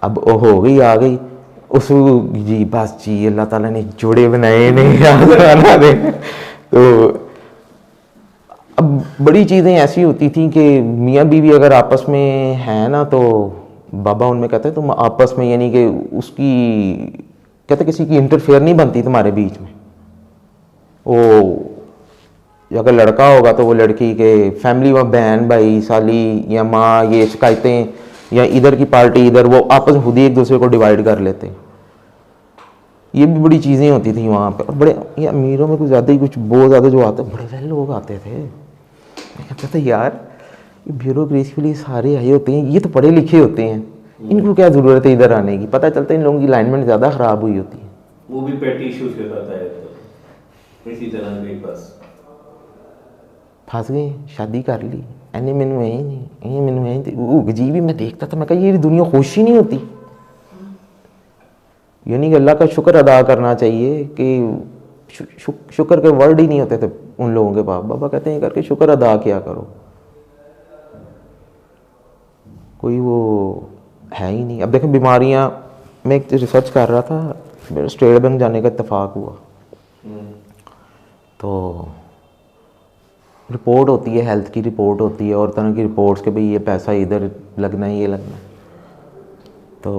S3: अब हो गई, आ गई उस जी, बस जी अल्लाह ताला ने जोड़े बनाए नहीं तो अब बड़ी चीज़ें ऐसी होती थी कि मियाँ बीवी अगर आपस में है ना, तो बाबा उनमें कहते हैं तुम आपस में, यानी कि उसकी कहते किसी की इंटरफेयर नहीं बनती तुम्हारे बीच में। वो अगर लड़का होगा तो वो लड़की के फैमिली में बहन भाई साली या माँ, ये शिकायतें या इधर की पार्टी इधर, वो आपस में खुद ही एक दूसरे को डिवाइड कर लेते। ये भी बड़ी चीज़ें होती थी वहाँ पे। और बड़े ये अमीरों में कुछ ज़्यादा ही, कुछ बहुत ज़्यादा जो आते बड़े वेल लोग आते थे। मैं कहता था यार ब्यूरोक्रेसी के लिए सारे आए होते हैं, ये तो पढ़े लिखे होते हैं, इनको क्या ज़रूरत है इधर आने की। पता चलता है इन लोगों की अलाइनमेंट ज़्यादा ख़राब हुई होती है।
S4: वो भी पेटी इश्यूज के साथ आए थे, इसी तरह के बस
S3: फंस गए, शादी कर ली, एने मैनू है ही नहीं, मैनू है ही। वो जी भी मैं देखता था, मैं कहा ये दुनिया खुश ही नहीं होती। यानी कि अल्लाह का शुक्र अदा करना चाहिए कि शुक्र के वर्ड ही नहीं होते थे उन लोगों के पास। बाबा कहते हैं करके शुक्र अदा किया करो, कोई वो है ही नहीं। अब देखें बीमारियां, मैं एक रिसर्च कर रहा था, मेरा स्टेट बैंक जाने का इत्तेफाक हुआ, तो रिपोर्ट होती है, हेल्थ की रिपोर्ट होती है और तरह की रिपोर्ट्स के भाई ये पैसा इधर लगना है, ये लगना है। तो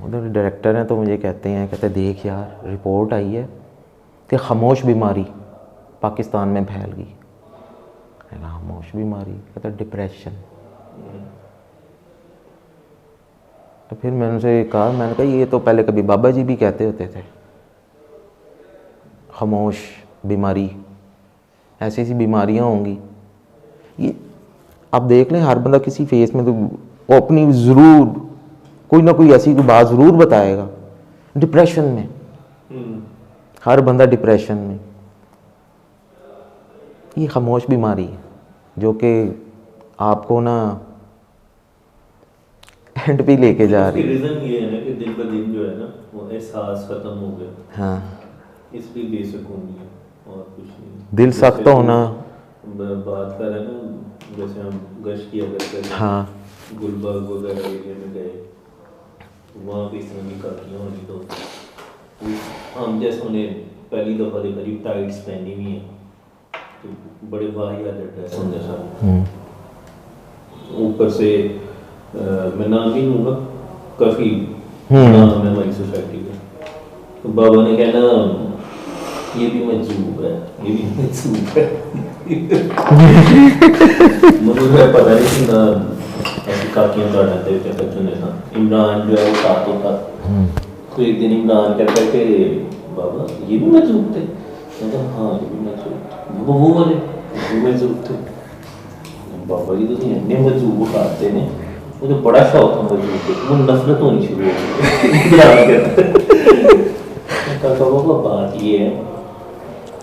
S3: उधर डायरेक्टर हैं तो मुझे कहते देख यार रिपोर्ट आई है कि खामोश बीमारी पाकिस्तान में फैल गई। खामोश बीमारी, कहते डिप्रेशन। तो फिर मैंने उनसे कहा, मैंने कहा ये तो पहले कभी बाबा जी भी कहते होते थे, खामोश बीमारी, ऐसी ऐसी बीमारियां होंगी। ये आप देख लें, हर बंदा किसी फेस में तो वो अपनी ज़रूर कोई ना कोई ऐसी कोई बात ज़रूर बताएगा। डिप्रेशन में, हर बंदा डिप्रेशन में, ये खामोश बीमारी है जो कि आपको ना एंड पे लेके जा रही है।
S4: रीज़न ये है ना कि दिन ब दिन जो है ना वो एहसास खत्म हो गया।
S3: हाँ,
S4: इसलिए बेसुकूनी है और कुछ नहीं।
S3: दिल सख्त होना।
S4: बात कर रहे हैं ना, जैसे हम गश्त किया करते थे,
S3: हाँ,
S4: गुलबर्ग वगैरह एरिया में गए, वहाँ पे इस तरह की काटियाँ होनी, तो हम जैसे उन्हें पहली दफ़ा देखा जी टाइट्स पहनी हुई हैं, तो बड़े वाहियात ड्रेस होंगे सब, ऊपर से मैं नाम नहीं लूँगा, काफ़ी नाम है हमारी सोसाइटी का। तो बाबा ने कहना ये भी मजबूर है, ये भी मजबूर है। मुझे पता नहीं कि ना ऐसी काकियाँ कर लेते थे बच्चों ने ना। इमरान जो है वो साथ होता, तो एक दिन इमरान कहता है कि बाबा ये भी मजबूर थे। मैं कहा हाँ ये भी मजबूर थे। वो वाले वो मजबूर थे। बाबा जी तुम इन्ने मजूब खाते ने मुझे बड़ा शौक था मजूब के मुझे नफरत होनी शुरू हो गई। बात ये है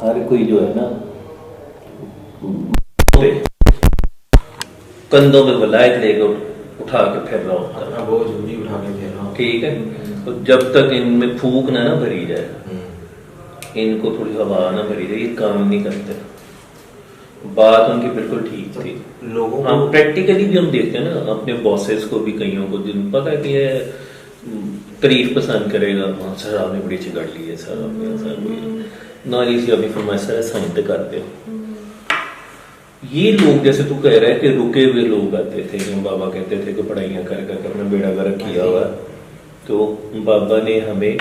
S4: हर कोई जो है ना कंधों में वलायत लेकर उठा के फिर रहा होता है,
S3: बहुत जरूरी उठा के फिर रहा।
S4: ठीक है। तो जब तक इनमें फूक ना भरी जाए, इनको थोड़ी हवा ना भरी जाए, ये काम नहीं करते। बात उनकी बिल्कुल ठीक थी।
S3: लोगों
S4: हम प्रैक्टिकली भी हम देखते हैं ना अपने बॉसेस को भी, कईयों को जिन पता है कि ये तारीफ पसंद करेगा, हाँ सर आपने बड़ी अच्छी गाड़ी ली है, सर आपने सर ना ली सी, अभी फरमाइश सर साइन तो करते हो। ये लोग जैसे तू कह रहा है कि रुके हुए लोग आते थे, जो बाबा कहते थे कि पढ़ाइयाँ कर कर अपना बेड़ा गर्क किया हुआ, तो बाबा ने हमें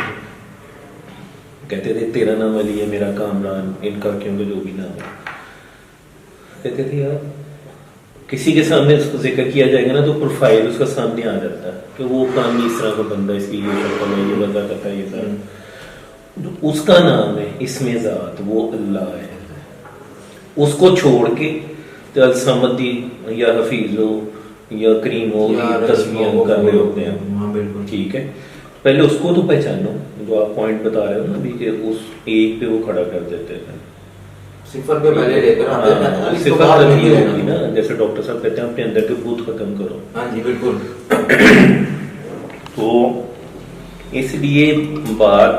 S4: कहते थे तेरा नाम अली है, मेरा कामरान, इनका क्योंकि जो भी नाम है, कहते थे यार किसी के सामने उसको जिक्र किया जाएगा ना तो प्रोफाइल उसका सामने आ जाता है कि वो काम इस तरह का बंदा, इसकी ये शक्ल है, ये बंदा करता है, ये सारा तो उसका नाम है, इसमें ज़ात वो अल्लाह है। उसको छोड़ के तो समदी या हफीज हो या करीम हो या तस्वीर कर रहे होते हैं, ठीक है। पहले उसको तो पहचानो, जो आप पॉइंट बता रहे हो ना अभी कि उस एक पे वो खड़ा कर देते हैं,
S3: सिफर पे पहले लेकर आते हैं,
S4: सिफर नहीं होगी ना, जैसे डॉक्टर साहब कहते हैं अपने अंदर के भूत खत्म करो।
S3: हाँ जी बिल्कुल।
S4: तो इसलिए बात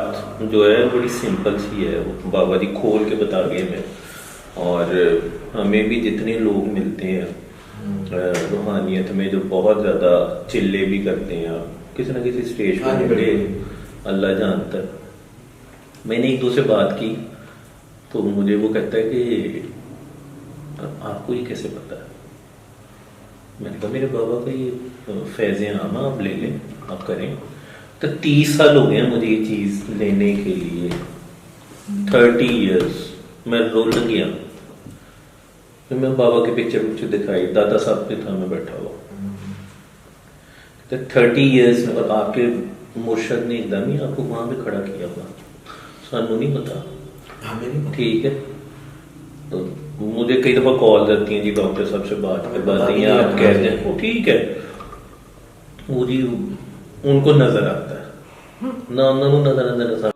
S4: जो है बड़ी सिंपल सी है, वो बाबा जी खोल के बता गए मैं। और हमें भी जितने लोग मिलते हैं रूहानियत में जो बहुत ज़्यादा चिल्ले भी करते हैं, किसी ना किसी स्टेज पर मिले, अल्लाह जानता है। मैंने एक दो से बात की तो मुझे वो कहता है कि आपको ये कैसे पता है? मैंने कहा मेरे बाबा का ये फैज़ आम आप ले लें, आप करें। तो 30 साल हो गए हैं मुझे ये चीज़ लेने के लिए, 30 इयर्स मैं रोल गया। फिर मैं बाबा के पिक्चर दिखाई, दादा साहब पे था मैं बैठा हुआ, तो 30 इयर्स में, और आपके मुर्शद ने एकदम ही आपको वहां पे खड़ा किया हुआ, सानू नहीं पता, ठीक है। तो मुझे कई दफा कॉल आती हैं जी डॉक्टर साहब से बात नहीं है, आप कह रहे हैं वो ठीक है, वो जी उनको नजर आता है ना, उन्होंने नजर